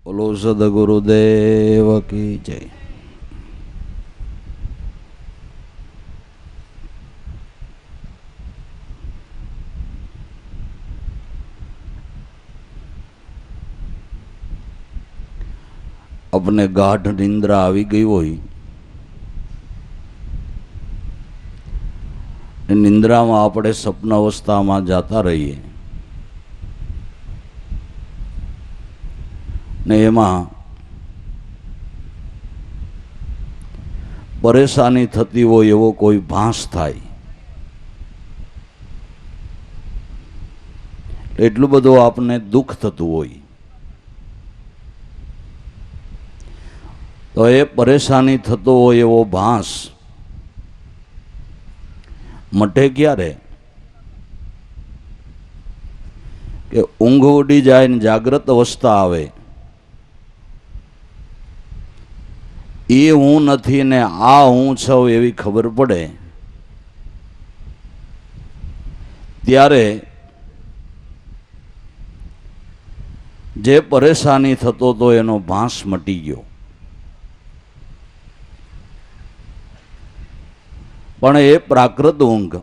બોલો સદગુરુદેવ કી જય. अपने गाढ़ निंद्रा આવી ગઈ હોય, નિંદ્રામાં આપણે સ્વપ્ન અવસ્થામાં જતા રહીએ ને એમાં પરેશાની થતી હોય એવો કોઈ ભાસ થાય, એટલું બધું આપને દુઃખ થતું હોય તો એ પરેશાની થતો હોય એવો ભાસ મટે ક્યારે? કે ઊંઘ ઉડી જાય ને જાગ્રત અવસ્થા આવે, એ હું નથી ને આ હું છું એવી ખબર પડે, ત્યારે જે પરેશાની થતો તો એનો ભાસ મટી ગયો. પણ એ પ્રાકૃત ઊંઘ,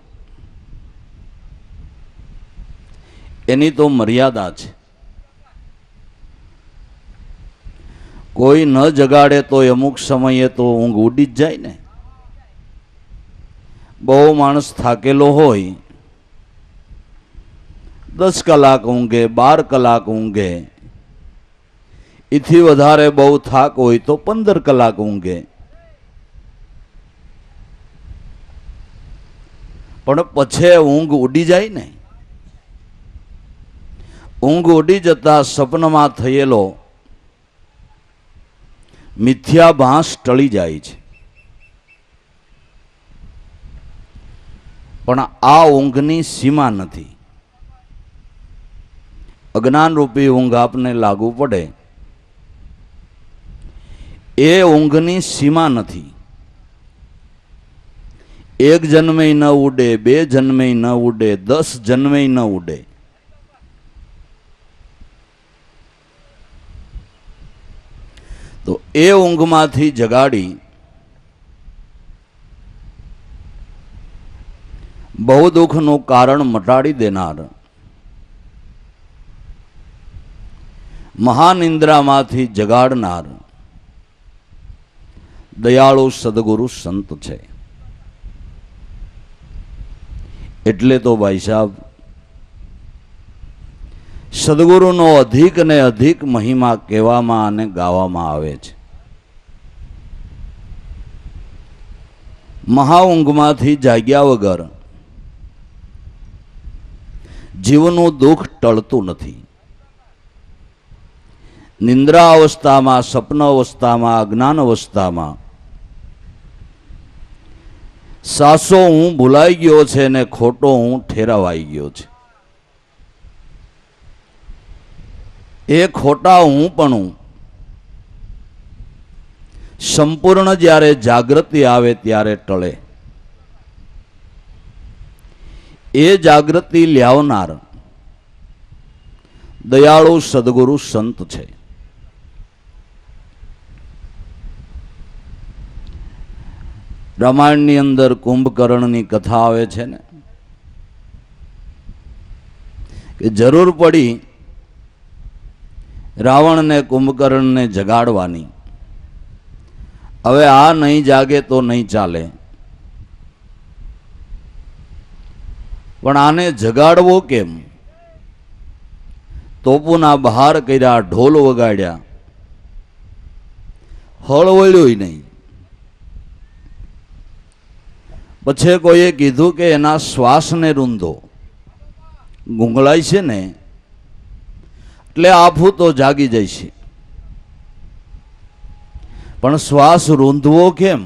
એની તો મર્યાદા છે. કોઈ ન જગાડે તો અમુક સમયે તો ઊંઘ ઉડી જ જાય ને. બહુ માણસ થાકેલો હોય, 10 કલાક ઊંઘે, 12 કલાક ઊંઘે, એથી વધારે બહુ થાક હોય તો 15 કલાક ઊંઘે. પણ પછી ઊંઘ ઉડી જાય ને. ઊંઘ ઉડી જતા સપનમાં થયેલો મિથ્યાભાસ ટળી જાય છે. પણ આ ઊંઘની સીમા નથી. અજ્ઞાન રૂપી ઊંઘ આપને લાગુ પડે, એ ઊંઘની સીમા નથી. 1 જન્મે ન ઉડે, 2 જન્મે ન ઉડે, 10 જન્મે ન ઉડે. તો એ ઊંઘમાંથી જગાડી બહુ દુઃખનું કારણ મટાડી દેનાર, મહાનિંદ્રામાંથી જગાડનાર દયાળુ સદગુરુ સંત છે. એટલે તો ભાઈ સાહેબ, સદગુરુનો અધિક ને અધિક મહિમા કહેવામાં અને ગાવામાં આવે છે. મહા ઊંઘમાંથી જાગ્યા વગર જીવનું દુઃખ ટળતું નથી. નિંદ્રા અવસ્થામાં, સ્વપ્ન અવસ્થામાં, અજ્ઞાન અવસ્થામાં સાસો હું ભૂલાઈ ગયો છે ને ખોટો હું ઠેરાવાઈ ગયો છે. એ ખોટા હું પણ સંપૂર્ણ જ્યારે જાગૃતિ આવે ત્યારે ટળે. એ જાગૃતિ લાવનાર દયાળુ સદગુરુ સંત છે. રામાયણની અંદર કુંભકર્ણની કથા આવે છે ને, કે જરૂર પડી રાવણને કુંભકર્ણને જગાડવાની. હવે આ નહીં જાગે તો નહીં ચાલે, પણ આને જગાડવો કેમ? તોપુના બહાર કર્યા, ઢોલ વગાડ્યા, હળવળ્યું નહીં. પછી કોઈએ કીધું કે એના શ્વાસને રૂંધો, ગુંગળાય છે ને એટલે આફું તો જાગી જાય છે. પણ શ્વાસ રૂંધવો કેમ?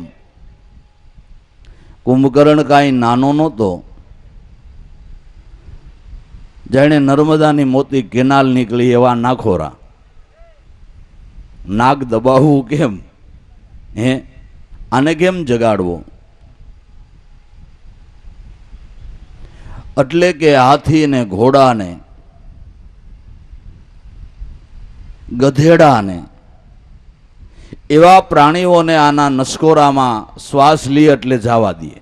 કુંભકર્ણ કાંઈ નાનો નહોતો. જાણે નર્મદાની મોટી કેનાલ નીકળી એવા નાખોરા. નાક દબાવવું કેમ? હે, આને કેમ જગાડવો? એટલે કે હાથી ને ઘોડાને ગધેડાને, એવા પ્રાણીઓને આના નસકોરામાં શ્વાસ લે એટલે જવા દે,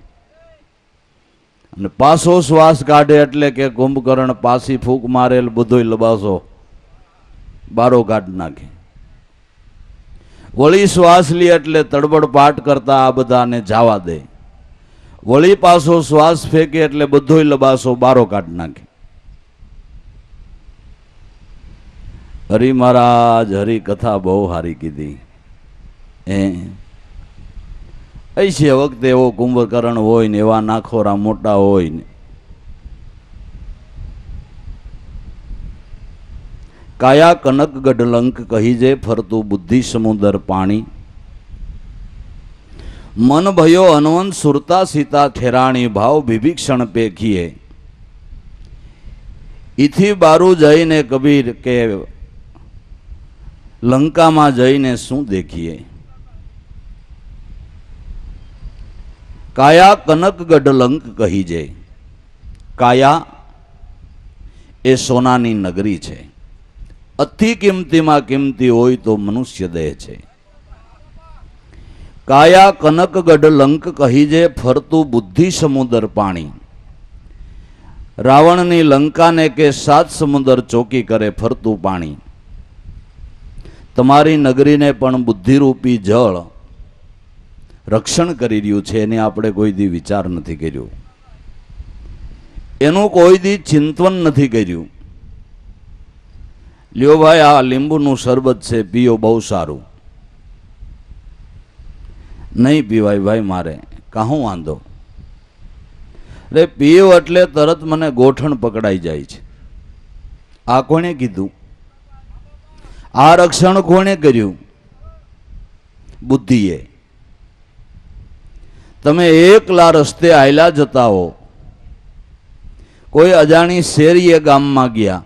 અને પાછો શ્વાસ કાઢે એટલે કે કુંભકર્ણ પાછી ફૂંક મારેલ બધોય લબાસો બારો કાઢ નાખે. વળી શ્વાસ લે એટલે તડબડ પાટ કરતા આ બધાને જવા દે, વળી પાછો શ્વાસ ફેંકે એટલે બધોય લબાસો બારો કાઢ નાખે. હરિ મહારાજ હરિ કથા બહુ સારી કીધી. ऐसे वक्त एवो कुंभकर्ण होय ने एवा नाखोरा मोटा होय ने काया कनक गढ़लंक कहीजे फरतु बुद्धि समुदर पाणी मन भयो हनुमंत सुरता सीता ठेराणी भाव विभीषण पेखिए इथी बारू जईने कबीर के लंका में जईने शू देखिए काया कनक गढ़लंक कहीजे. काया ए सोनानी नगरी छे, अति किमती में किमती होय तो मनुष्य देह छे. काया कनक गढ़लंक कहीजे फरतु बुद्धि समुदर पाणी. रावणनी लंका ने के 7 समुदर चौकी करे फरतु पाणी. तमारी नगरी ने पण बुद्धिरूपी जल रक्षण करी रह्यु छे, एने आपणे कोई दी विचार नथी कर्यो, एनु कोई दी चिंतन नथी कर्यु. ल्यो भाई आ લીંબુનું શરબત છે, પીઓ બહુ સારું. नहीं पीवाय भाई मारे, काहू वांधो. रे पीओ એટલે તરત મને ગોઠણ પકડાઈ જાય છે. આ કોણે કીધું? આ રક્ષણ કોણે કર્યું? બુદ્ધિએ. તમે એકલા રસ્તે આયલા જતા હો, કોઈ અજાણી શેરીએ ગામમાં ગયા,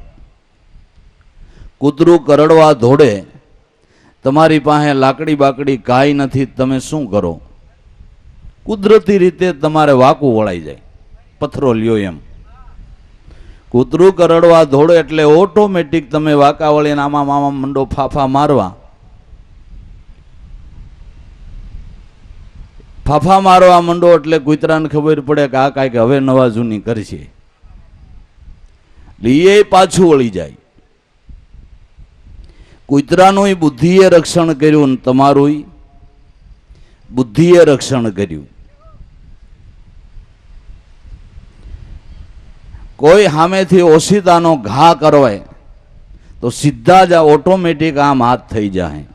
કૂતરું કરડવા ધોડે, તમારી પાસે લાકડી બાકડી કાંઈ નથી, તમે શું કરો? કુદરતી રીતે તમારે વાકું વળાઈ જાય, પથરો લ્યો એમ. કૂતરું કરડવા ધોડે એટલે ઓટોમેટિક તમે વાકા વળીને આમાં મામા મંડો ફાફા મારવા. ફાફા મારવા મંડો એટલે કૂતરાને ખબર પડે કે આ કાંઈક હવે નવા જૂની કરશે, એ પાછું વળી જાય. કૂતરાનું બુદ્ધિએ રક્ષણ કર્યું ને તમારું બુદ્ધિએ રક્ષણ કર્યું. કોઈ સામેથી ઓશિતાનો ઘા કરવાય તો સીધા જ ઓટોમેટિક આમ હાથ થઈ જાય.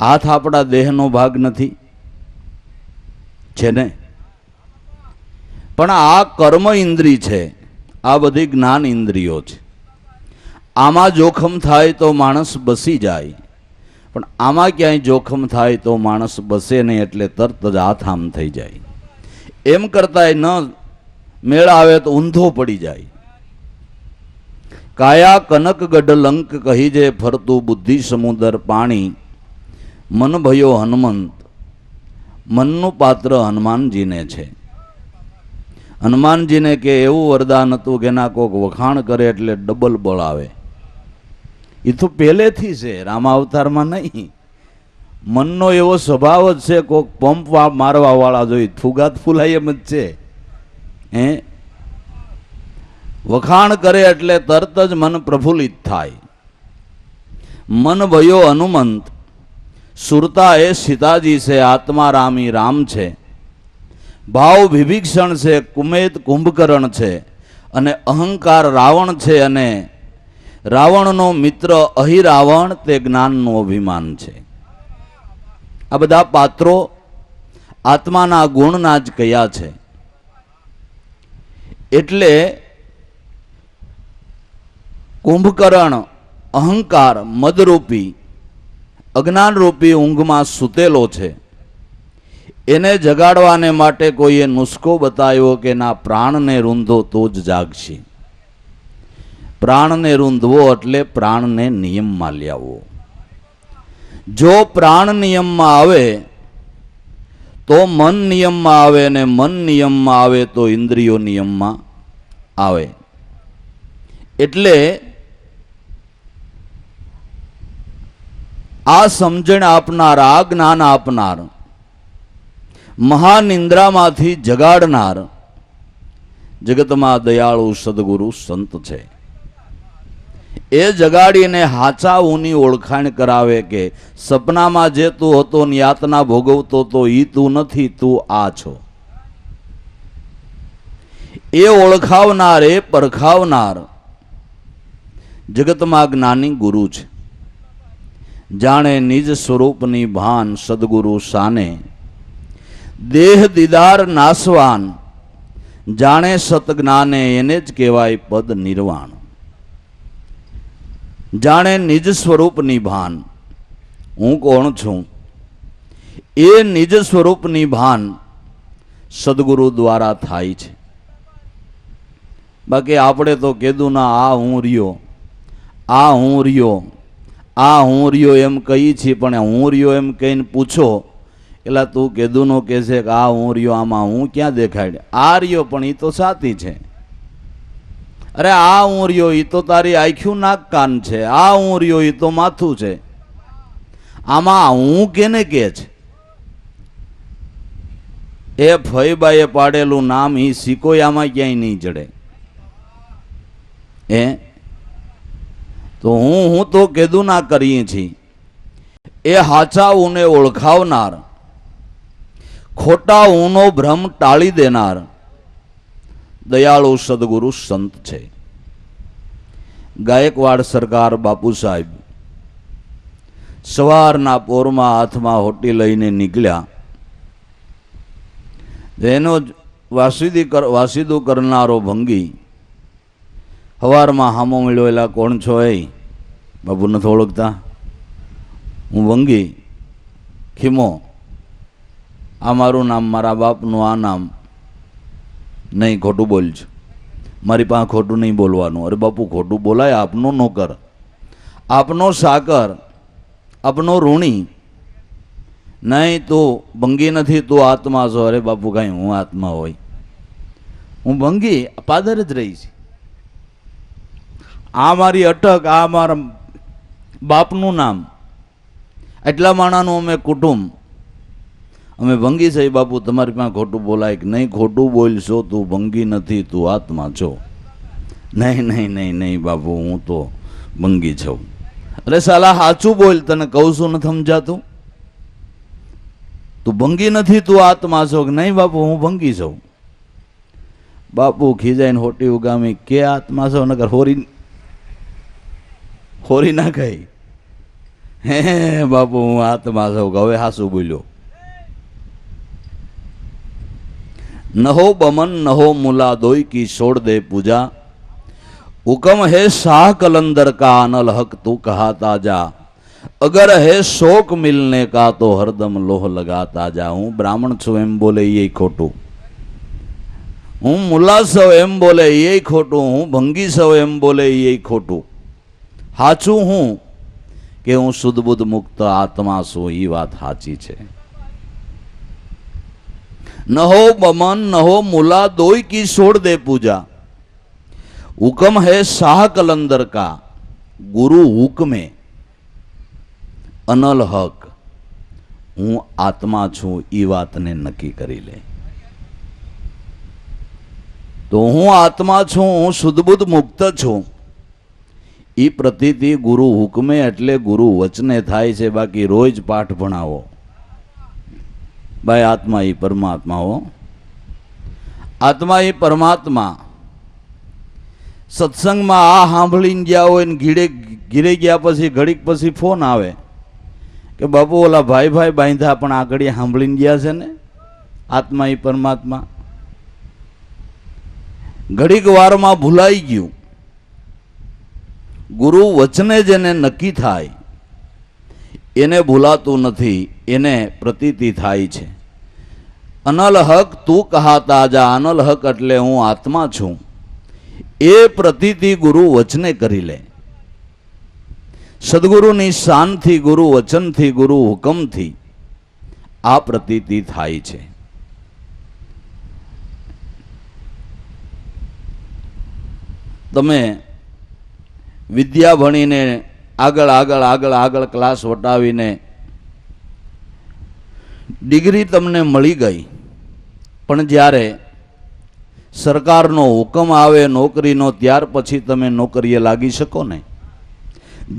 હાથ આપણા દેહનો ભાગ નથી છે ને, પણ આ કર્મ ઇન્દ્રિય છે, આ બધી જ્ઞાન ઇન્દ્રિયો છે. આમાં જોખમ થાય તો માણસ બસી જાય, પણ આમાં ક્યાંય જોખમ થાય તો માણસ બસે નહીં, એટલે તરત જ હાથ આમ થઈ જાય. એમ કરતાંય ન મેળ આવે તો ઊંધો પડી જાય. કાયા કનક ગઢલંક કહીજે ફરતું બુદ્ધિ સમુદર પાણી. મન ભયો હનુમંત. મનનું પાત્ર હનુમાનજીને છે. હનુમાનજીને કે એવું વરદાન હતું કે એના કોક વખાણ કરે એટલે ડબલ બળ આવે. એ તો પહેલેથી છે, રામાવતારમાં નહીં. મનનો એવો સ્વભાવ જ છે, કોક પંપ મારવા વાળા જોઈ ફુગાત ફૂલાય એમ જ છે. વખાણ કરે એટલે તરત જ મન પ્રફુલ્લિત થાય. મન ભયો હનુમંત. સુરતા એ સીતાજી છે, આત્મા રામી રામ છે, ભાવ વિભીષણ છે, કુમેદ કુંભકર્ણ છે, અને અહંકાર રાવણ છે, અને રાવણનો મિત્ર અહિરાવણ તે જ્ઞાનનું અભિમાન છે. આ બધા પાત્રો આત્માના ગુણના જ કયા છે. એટલે કુંભકર્ણ અહંકાર મદરૂપી અજ્ઞાનરૂપી ઊંઘમાં સૂતેલો છે. એને જગાડવાને માટે કોઈએ નુસ્ખો બતાવ્યો કે ના પ્રાણને રૂંધો તો જ જાગશે. પ્રાણને રૂંધવો એટલે પ્રાણને નિયમમાં લાવવો. જો પ્રાણ નિયમમાં આવે તો મન નિયમમાં આવે, અને મન નિયમમાં આવે તો ઇન્દ્રિયો નિયમમાં આવે. એટલે આ સમજણ આપનાર, આ જ્ઞાન આપનાર, મહાનિંદ્રામાંથી જગાડનાર જગતમાં દયાળુ સદગુરુ સંત છે. એ જગાડીને હાચા ઊની ઓળખાણ કરાવે કે સપનામાં જે તું હતો ને યાતના ભોગવતો તો ઈ તું નથી, તું આ છો. એ ઓળખાવનાર, એ પરખાવનાર જગતમાં જ્ઞાની ગુરુ છે. જાણે નિજ સ્વરૂપની ભાન સદગુરુ સાને, દેહ દીદાર નાસવાન, જાણે સતજ્ઞાને એને જ કહેવાય પદ નિર્વાણ. જાણે નિજ સ્વરૂપની ભાન, હું કોણ છું એ નિજ સ્વરૂપની ભાન સદગુરુ દ્વારા થાય છે. બાકી આપણે તો કીધું ના આ હું રહ્યો, આ હું રહ્યો, આ હું રહ્યો એમ કહી છીએ, પણ હું રહ્યો એમ કહીને પૂછો એટલે તું કીધું નો કહે છે કે આ હું રહ્યો, આમાં હું ક્યાં દેખાય? આ રહ્યો પણ એ તો સાથી છે. અરે આ હું રહ્યો એ તો તારી આંખ્યું નાક કાન છે, આ હું રહ્યો એ તો માથું છે. આમાં હું કેને કે છે? એ ફઈબાએ પાડેલું નામ એ સિકોય આમાં ક્યાંય નહીં જડે. તો હું તો કીધું ના કરીએ છીએ. એ હાચા ઊને ઓળખાવનાર, ખોટા ઊનો ભ્રમ ટાળી દેનાર દયાળુ સદગુરુ સંત છે. ગાયકવાડ સરકાર બાપુ સાહેબ સવારના પોરમાં હાથમાં હોટી લઈને નીકળ્યા. એનો વાસીદું કરનારો ભંગી સવારમાં હામો મળ્યો. એલા કોણ છો? એ બાપુ નથી ઓળખતા? હું ભંગી ખીમો, આ મારું નામ, મારા બાપનું આ નામ. નહીં, ખોટું બોલજો, મારી પાસે ખોટું નહીં બોલવાનું. અરે બાપુ ખોટું બોલાય? આપનો નોકર, આપનો સાકર, આપનો ઋણી. નહીં તું ભંગી નથી, તું આત્મા છો. અરે બાપુ કાંઈ હું આત્મા હોય? હું ભંગી પાદર જ રહી છે. આ મારી અટક, આ મારા બાપનું નામ, એટલા માણાનું અમે કુટુંબ, અમે ભંગી છે. બાપુ તમારી પાસે ખોટું બોલાય કે નહીં? ખોટું બોલશો, તું ભંગી નથી, તું આત્મા છો. નહીં નહીં નહીં નહીં બાપુ, હું તો ભંગી છું. અરે સાલા સાચું બોલ, તને કહું છું નથી સમજાતું? તું ભંગી નથી, તું આત્મા છો. કે નહીં બાપુ હું ભંગી છું. બાપુ ખીજાઈને હોટી ઉગામી કે આત્મા છો, નકર હોરી ના કહી. હે બાપુ હું આત્મા છું. હવે હાસું બોલ્યો. નહો બમન નહો મુલા दोई की छोड़ दे पूजा, हुक्म है शाह कलंदर का अनल हक तू कहाता जा, अगर है शोक मिलने का तो हरदम लोह लगाता जा. હું બ્રાહ્મણ છું એમ બોલે એ ખોટું, હું મુલા છું એમ બોલે એ ખોટું, હું ભંગી છું એમ બોલે એ ખોટું. સાચું હું કે હું શુદ્ધ બુદ્ધ મુક્ત આત્મા છું, એ વાત સાચી છે. नहो बमन नहो मुला दोई की छोड़ दे पूजा, हुक्म है शाह कलंदर का गुरु हुक्मे अनल हक. હું આત્મા છું એ વાતને નક્કી કરી લે. તો હું આત્મા છું, હું શુદ્ધ બુદ્ધ મુક્ત છું, એ પ્રતીતિ ગુરુ હુકમે એટલે ગુરુ વચને થાય છે. બાકી રોજ પાઠ ભણાવો ભાઈ, આત્મા એ પરમાત્મા હો, આત્મા એ પરમાત્મા. સત્સંગમાં આ સાંભળીને ગયા હોય ને ઘીરે ગયા પછી ઘડીક પછી ફોન આવે કે બાપુ ઓલા ભાઈ બાંધા પણ આ ઘડી સાંભળીને ગયા છે ને. આત્મા એ પરમાત્મા ઘડીક વારમાં ભૂલાઈ ગયું. ગુરુ વચને જેને નક્કી થાય એને ભૂલાતું નથી, એને પ્રતીતિ થાય છે. અનલ હક તું કહાતા જા, અનલ હક એટલે હું આત્મા છું, એ પ્રતીતિ ગુરુ વચને કરી લે. સદગુરુની શાનથી, ગુરુ વચનથી, ગુરુ હુકમથી આ પ્રતીતિ થાય છે. તમે વિદ્યા ભણીને આગળ આગળ આગળ આગળ ક્લાસ વટાવીને ડિગ્રી તમને મળી ગઈ, પણ જ્યારે સરકારનો હુકમ આવે નોકરીનો ત્યાર પછી તમે નોકરીએ લાગી શકો ને.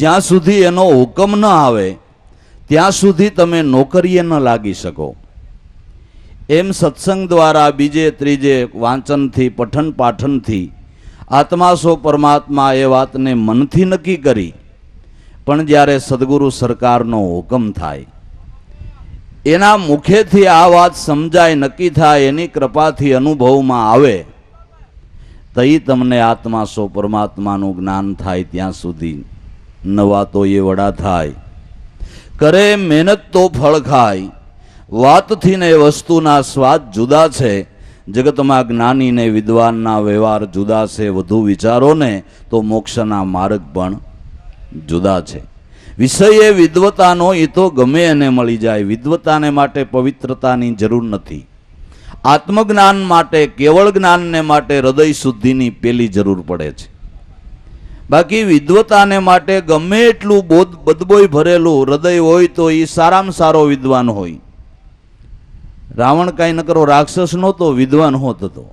જ્યાં સુધી એનો હુકમ ન આવે ત્યાં સુધી તમે નોકરીએ ન લાગી શકો. એમ સત્સંગ દ્વારા બીજે ત્રીજે વાંચનથી પઠન પાઠનથી આત્મા સો પરમાત્મા એ વાતને મનથી નક્કી કરી, પણ જ્યારે સદગુરુ સરકારનો હુકમ થાય, એના મુખેથી આ વાત સમજાય, નક્કી થાય, એની કૃપાથી અનુભવમાં આવે, તઈ તમને આત્મા સો પરમાત્માનું જ્ઞાન થાય. ત્યાં સુધી નવા તો એ વડા થાય, કરે મહેનત તો ફળ ખાય. વાતથી ને વસ્તુના સ્વાદ જુદા છે, જગતમાં જ્ઞાની ને વિદ્વાનના વ્યવહાર જુદા છે. વધુ વિચારો ને તો મોક્ષના માર્ગ પણ જુદા છે. વિષય વિદ્વતાનો એ તો ગમે એને મળી જાય. વિદ્વતાને માટે પવિત્રતાની જરૂર નથી. આત્મજ્ઞાન માટે, કેવળ જ્ઞાનને માટે હૃદય શુદ્ધિની પેલી જરૂર પડે છે. બાકી વિદ્વતાને માટે ગમે એટલું બદબોય ભરેલું હૃદય હોય તો એ સારામાં સારો વિદ્વાન હોય. રાવણ કાંઈ ન કરો રાક્ષસ નહોતો, વિદ્વાન હોત હતો.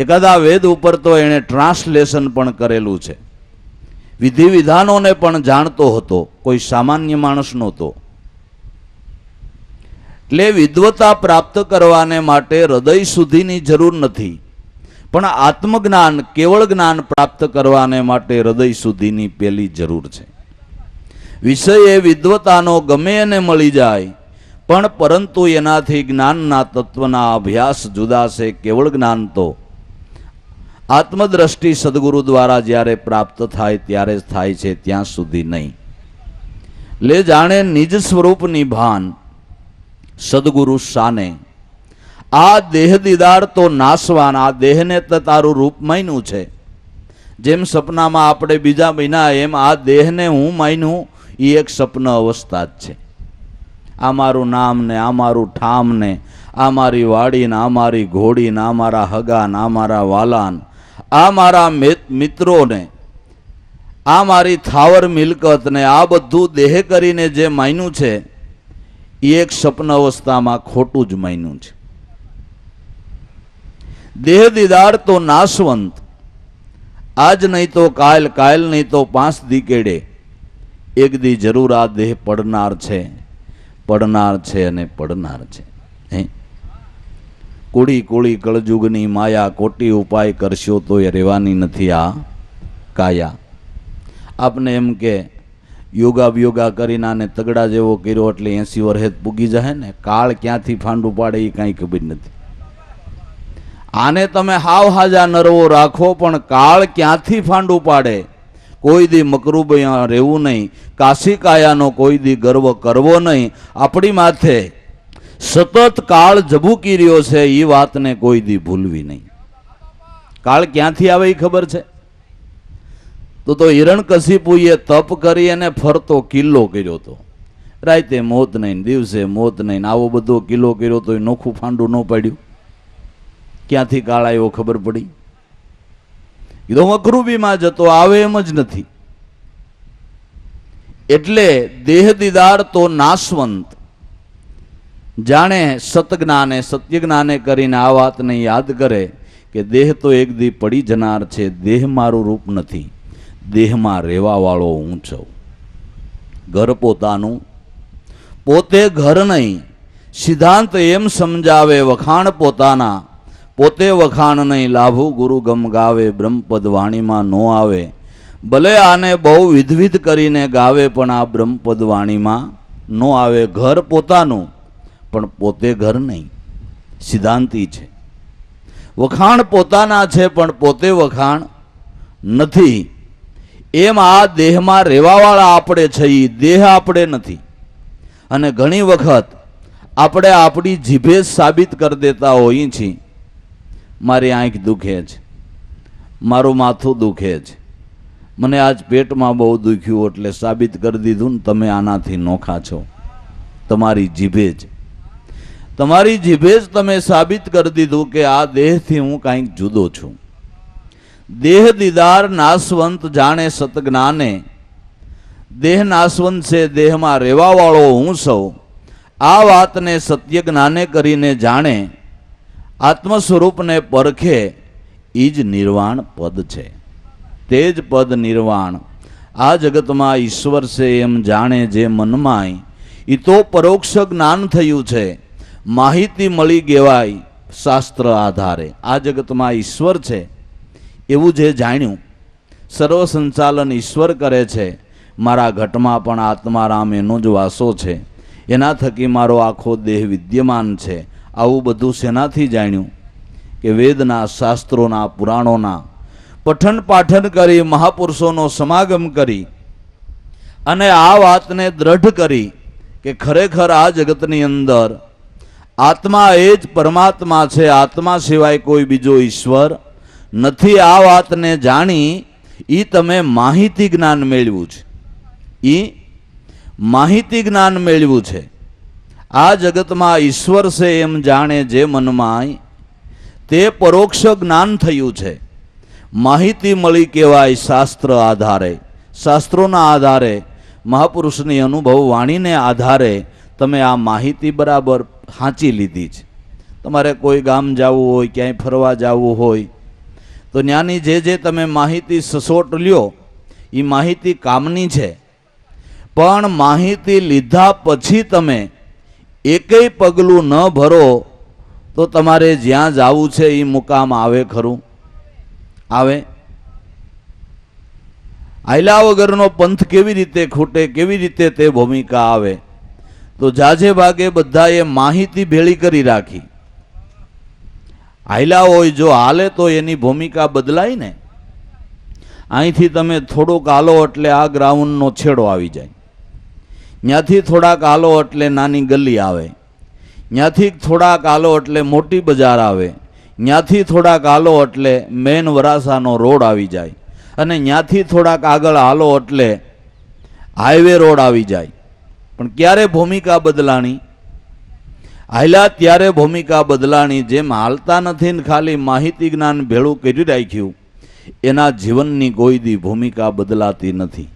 એકાદા વેદ ઉપર તો એણે ટ્રાન્સલેશન પણ કરેલું છે. વિધિ વિધાનોને પણ જાણતો હતો, કોઈ સામાન્ય માણસ નહોતો. એટલે વિદ્વતા પ્રાપ્ત કરવાને માટે હૃદય સુધીની જરૂર નથી, પણ આત્મજ્ઞાન, કેવળ જ્ઞાન પ્રાપ્ત કરવાને માટે હૃદય સુધીની પેલી જરૂર છે. વિષય એ વિદ્વતાનો ગમે એને મળી જાય, પણ પરંતુ એનાથી જ્ઞાનના તત્વના અભ્યાસ જુદા છે. કેવળ જ્ઞાન તો આત્મદ્રષ્ટિ સદગુરુ દ્વારા જ્યારે પ્રાપ્ત થાય ત્યારે જ થાય છે, ત્યાં સુધી નહીં. લે જાણે નિજ સ્વરૂપની ભાન સદગુરુ શાને. આ દેહ દીદાર તો નાશવાન. આ દેહને તો તારું રૂપ માન્યું છે. જેમ સપનામાં આપણે બીજા મહિના, એમ આ દેહને હું માન્યું એ એક સપન અવસ્થા જ છે. આ મારું નામ ને, આ મારું ઠામ ને, આ મારી વાડી ને, આ મારી ઘોડી ને, આ મારા હગા ને, આ મારા વાલાન, આ મારા મિત્રો ને, આ મારી થાવર મિલકત ને, આ બધું દેહ કરીને જે માન્યું છે એ એક સપન અવસ્થામાં ખોટું જ માન્યું છે. દેહ દીદાર તો નાશવંત. આજ નહીં તો કાલ, કાલ નહીં તો 5 દી કેડે. એક દી જરૂર આ દેહ પડનાર છે, પડનાર છે અને પડનાર છે. કુડી કુડી કળજુગની માયા, કોટી ઉપાય કરશો તો એ રહેવાની નથી આ કાયા. આપને એમ કે યોગા વ્યોગા કરીને આને તગડા જેવો કર્યો એટલે 80 વર્ષે પૂગી જાય ને. કાળ ક્યાંથી ફાંડું પાડે એ કાંઈ ખબર નથી. આને તમે હાવ હાજા નરવો રાખો, પણ કાળ ક્યાંથી ફાંડું પાડે. કોઈ દી મકરૂબ રહેવું નહીં, કાશી કાયાનો કોઈ દી ગર્વ કરવો નહીં. આપણી માથે સતત કાળ જબૂકી રહ્યો છે, એ વાતને કોઈ દી ભૂલવી નહીં. કાળ ક્યાંથી આવે એ ખબર છે? તો હિરણ્યકશિપુએ તપ કરી અને ફરતો કિલ્લો કર્યો હતો. રાતે મોત નહીં, દિવસે મોત નહીં. આવો બધો કિલ્લો કર્યો તો એ નોખું ફાંડું ન પાડ્યું. ક્યાંથી કાળ આવ્યો ખબર પડી? એ તો મકરૂબીમાં જતો, આવે એમ જ નથી. એટલે દેહ દીદાર તો નાશવંત. જાણે સતજ્ઞાને, સત્ય જ્ઞાને કરીને આ વાતને યાદ કરે કે દેહ તો એક દી પડી જનાર છે. દેહ મારું રૂપ નથી, દેહમાં રહેવા વાળો હું છું. ઘર પોતાનું, પોતે ઘર નહીં. સિદ્ધાંત એમ સમજાવે, વખાણ પોતાના, પોતે વખાણ નહીં. લાભુ ગુરુ ગમ ગાવે, બ્રહ્મપદ વાણીમાં નો આવે. ભલે આને બહુ વિધવિધ કરીને ગાવે, પણ આ બ્રહ્મપદ વાણીમાં નો આવે. ઘર પોતાનું, પણ પોતે ઘર નહીં. સિદ્ધાંતી છે. વખાણ પોતાના છે, પણ પોતે વખાણ નથી. એમ આ દેહમાં રહેવાવાળા આપણે છીએ, દેહ આપણે નથી. અને ઘણી વખત આપણે આપણી જીભે સાબિત કરી દેતા હોઈએ છીએ, મારી આંખ દુખે છે, મારું માથું દુખે છે, મને આજ પેટમાં બહુ દુખ્યું, એટલે સાબિત કરી દીધું ને તમે આનાથી નોખા છો. તમારી જીભે જ, તમારી જીભે જ તમે સાબિત કરી દીધું કે આ દેહથી હું કાંઈક જુદો છું. દેહ દીદાર નાશવંત જાણે સતજ્ઞાને. દેહ નાશવંત છે, દેહમાં રહેવાવાળો હું સૌ, આ વાતને સત્ય જ્ઞાને કરીને જાણે, આત્મ સ્વરૂપને પરખે, એ જ નિર્વાણ પદ છે. તે જ પદ નિર્વાણ. આ જગતમાં ઈશ્વર છે એમ જાણે જે મનમાંય, એ તો પરોક્ષ જ્ઞાન થયું છે, માહિતી મળી ગેવાય શાસ્ત્ર આધારે. આ જગતમાં ઈશ્વર છે એવું જે જાણ્યું, સર્વ સંચાલન ઈશ્વર કરે છે, મારા ઘટમાં પણ આત્મારામ એનો જ વાસો છે, એના થકી મારો આખો દેહ વિદ્યમાન છે. આવું બધું શેનાથી જાણ્યું? કે વેદના, શાસ્ત્રોના, પુરાણોના પઠન પાઠન કરી, મહાપુરુષોનો સમાગમ કરી અને આ વાતને દ્રઢ કરી કે ખરેખર આ જગતની અંદર આત્મા એ જ પરમાત્મા છે, આત્મા સિવાય કોઈ બીજો ઈશ્વર નથી. આ વાતને જાણી એ તમે માહિતી જ્ઞાન મેળવ્યું છે. એ માહિતી જ્ઞાન મેળવ્યું છે. આ જગતમાં ઈશ્વર છે એમ જાણે જે મનમાં, તે પરોક્ષ જ્ઞાન થયું છે. માહિતી મળી કહેવાય શાસ્ત્ર આધારે. શાસ્ત્રોના આધારે, મહાપુરુષની અનુભવ વાણીને આધારે તમે આ માહિતી બરાબર સાચી લીધી છે. તમારે કોઈ ગામ જવું હોય, ક્યાંય ફરવા જવું હોય તો ત્યાંની જે તમે માહિતી સસોટ લ્યો, એ માહિતી કામની છે. પણ માહિતી લીધા પછી તમે એકેય પગલું ન ભરો તો તમારે જ્યાં જવું છે એ મુકામ આવે ખરું? આવે? આયલા વગરનો પંથ કેવી રીતે ખૂટે, કેવી રીતે તે ભૂમિકા આવે? તો જાજે ભાગે બધાએ માહિતી ભેળી કરી રાખી. આયલા હોય જો હાલે તો એની ભૂમિકા બદલાય ને. અહીંથી તમે થોડુંક હાલો એટલે આ ગ્રાઉન્ડનો છેડો આવી જાય, ત્યાંથી થોડાક હાલો એટલે નાની ગલી આવે, ત્યાંથી થોડાક હાલો એટલે મોટી બજાર આવે, ત્યાંથી થોડાક હાલો એટલે મેન વરાસાનો રોડ આવી જાય, અને ત્યાંથી થોડાક આગળ હાલો એટલે હાઈવે રોડ આવી જાય. પણ ક્યારે ભૂમિકા બદલાણી? હાલ્યા ત્યારે ભૂમિકા બદલાણી. જેમ હાલતા નથી ને ખાલી માહિતી જ્ઞાન ભેળું કરી રાખ્યું, એના જીવનની કોઈ દી ભૂમિકા બદલાતી નથી.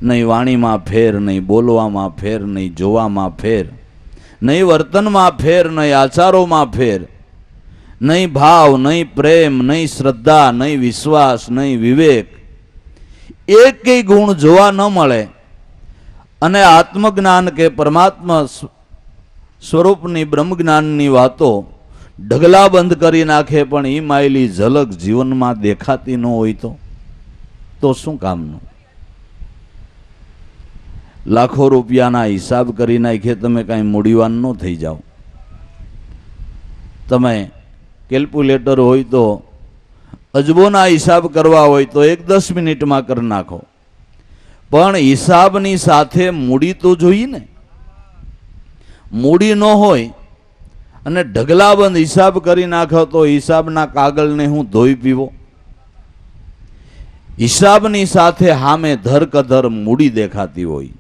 નહીં વાણીમાં ફેર, નહીં બોલવામાં ફેર, નહીં જોવામાં ફેર, નહીં વર્તનમાં ફેર, નહીં આચારોમાં ફેર, નહીં ભાવ, નહીં પ્રેમ, નહીં શ્રદ્ધા, નહીં વિશ્વાસ, નહીં વિવેક, એકેય ગુણ જોવા ન મળે. અને આત્મજ્ઞાન કે પરમાત્મા સ્વરૂપની બ્રહ્મજ્ઞાનની વાતો ઢગલા બંધ કરી નાખે, પણ એ માયલી ઝલક જીવનમાં દેખાતી ન હોય તો શું કામનું? લાખો રૂપિયાના હિસાબ કરી નાખે, તમે કાંઈ મૂડીવાન ન થઈ જાઓ. તમે કેલ્ક્યુલેટર હોય તો અજબોના હિસાબ કરવા હોય તો 10 મિનિટમાં કરી નાખો, પણ હિસાબની સાથે મૂડી તો જોઈએ ને. મૂડી ન હોય અને ઢગલાબંધ હિસાબ કરી નાખો તો હિસાબના કાગળને હું ધોઈ પીવો? હિસાબની સાથે સામે ધરકધર મૂડી દેખાતી હોય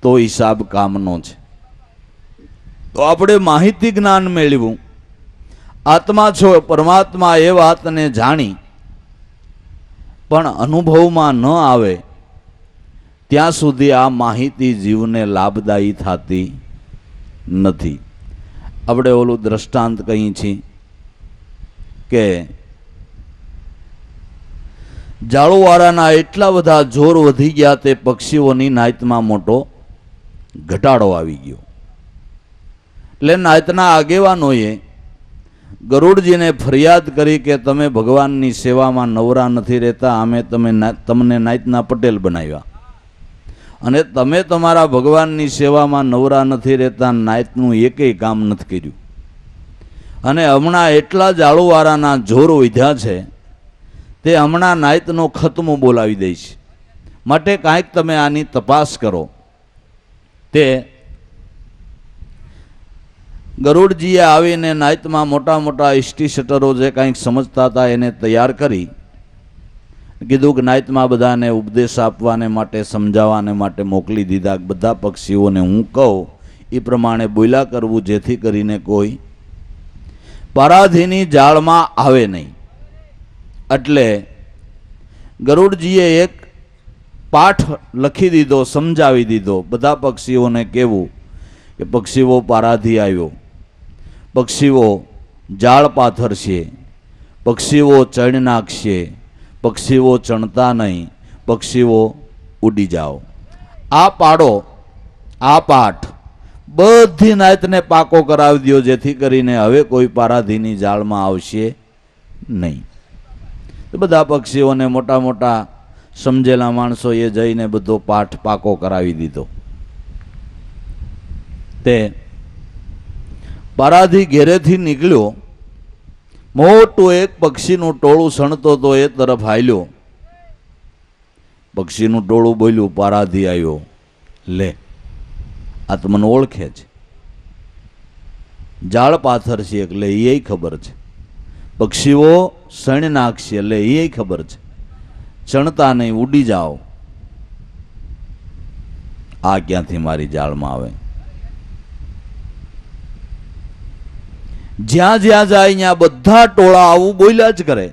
તો હિસાબ કામનો છે. તો આપણે માહિતી જ્ઞાન મેળવ્યું, આત્મા છો પરમાત્મા એ વાતને જાણી, પણ અનુભવમાં ન આવે ત્યાં સુધી આ માહિતી જીવને લાભદાયી થતી નથી. આપણે ઓલું દ્રષ્ટાંત કહીએ છીએ કે જાળુવાળાના એટલા બધા જોર વધી ગયા, તે પક્ષીઓની નાયતમાં મોટો ઘટાડો આવી ગયો. એટલે નાયતના આગેવાનોએ ગરુડજીને ફરિયાદ કરી કે તમે ભગવાનની સેવામાં નવરા નથી રહેતા, અમે તમને નાયતના પટેલ બનાવ્યા અને તમે તમારા ભગવાનની સેવામાં નવરા નથી રહેતા, નાયતનું એકેય કામ નથી કર્યું, અને હમણાં એટલા જાળુવાળાના જોર વધ્યા છે તે હમણાં નાયતનો ખતમો બોલાવી દઈશ, માટે કાંઈક તમે આની તપાસ કરો. તે ગરુડજીએ આવીને નાયતમાં મોટા મોટા ઇસ્ટી શટરો જે કાંઈક સમજતા હતા એને તૈયાર કરી કીધું કે નાયતમાં બધાને ઉપદેશ આપવાને માટે, સમજાવવાને માટે મોકલી દીધા. બધા પક્ષીઓને હું કહું એ પ્રમાણે બોલ્યા કરવું, જેથી કરીને કોઈ પરાધીની જાળમાં આવે નહીં. એટલે ગરુડજીએ એક પાઠ લખી દીધો, સમજાવી દીધો. બધા પક્ષીઓને કહેવું કે પક્ષીઓ પારાધી આવ્યો, પક્ષીઓ જાળ પાથરશે, પક્ષીઓ ચણ નાખશે, પક્ષીઓ ચણતા નહીં, પક્ષીઓ ઉડી જાઓ. આ પાડો, આ પાઠ બધી નાતને પાકો કરાવી દો, જેથી કરીને હવે કોઈ પારાધીની જાળમાં આવશે નહીં. બધા પક્ષીઓને મોટા મોટા સમજેલા માણસોએ જઈને બધો પાઠ પાકો કરાવી દીધો. તે પારાધી ઘેરેથી નીકળ્યો, મોટું એક પક્ષીનું ટોળું સણતો તો એ તરફ હાલ્યો. પક્ષીનું ટોળું બોલ્યું, પારાધી આવ્યો. લે, આ તો મને ઓળખે છે, જાળ પાથર છે એટલે એ ખબર છે, પક્ષીઓ સણ નાખશે એટલે એ ખબર છે, ચણતા નહીં, ઉડી જાઓ. આ ક્યાંથી મારી જાળમાં આવે? જ્યાં જ્યાં જાય ત્યાં બધા ટોળા આવું બોલ્યા જ કરે.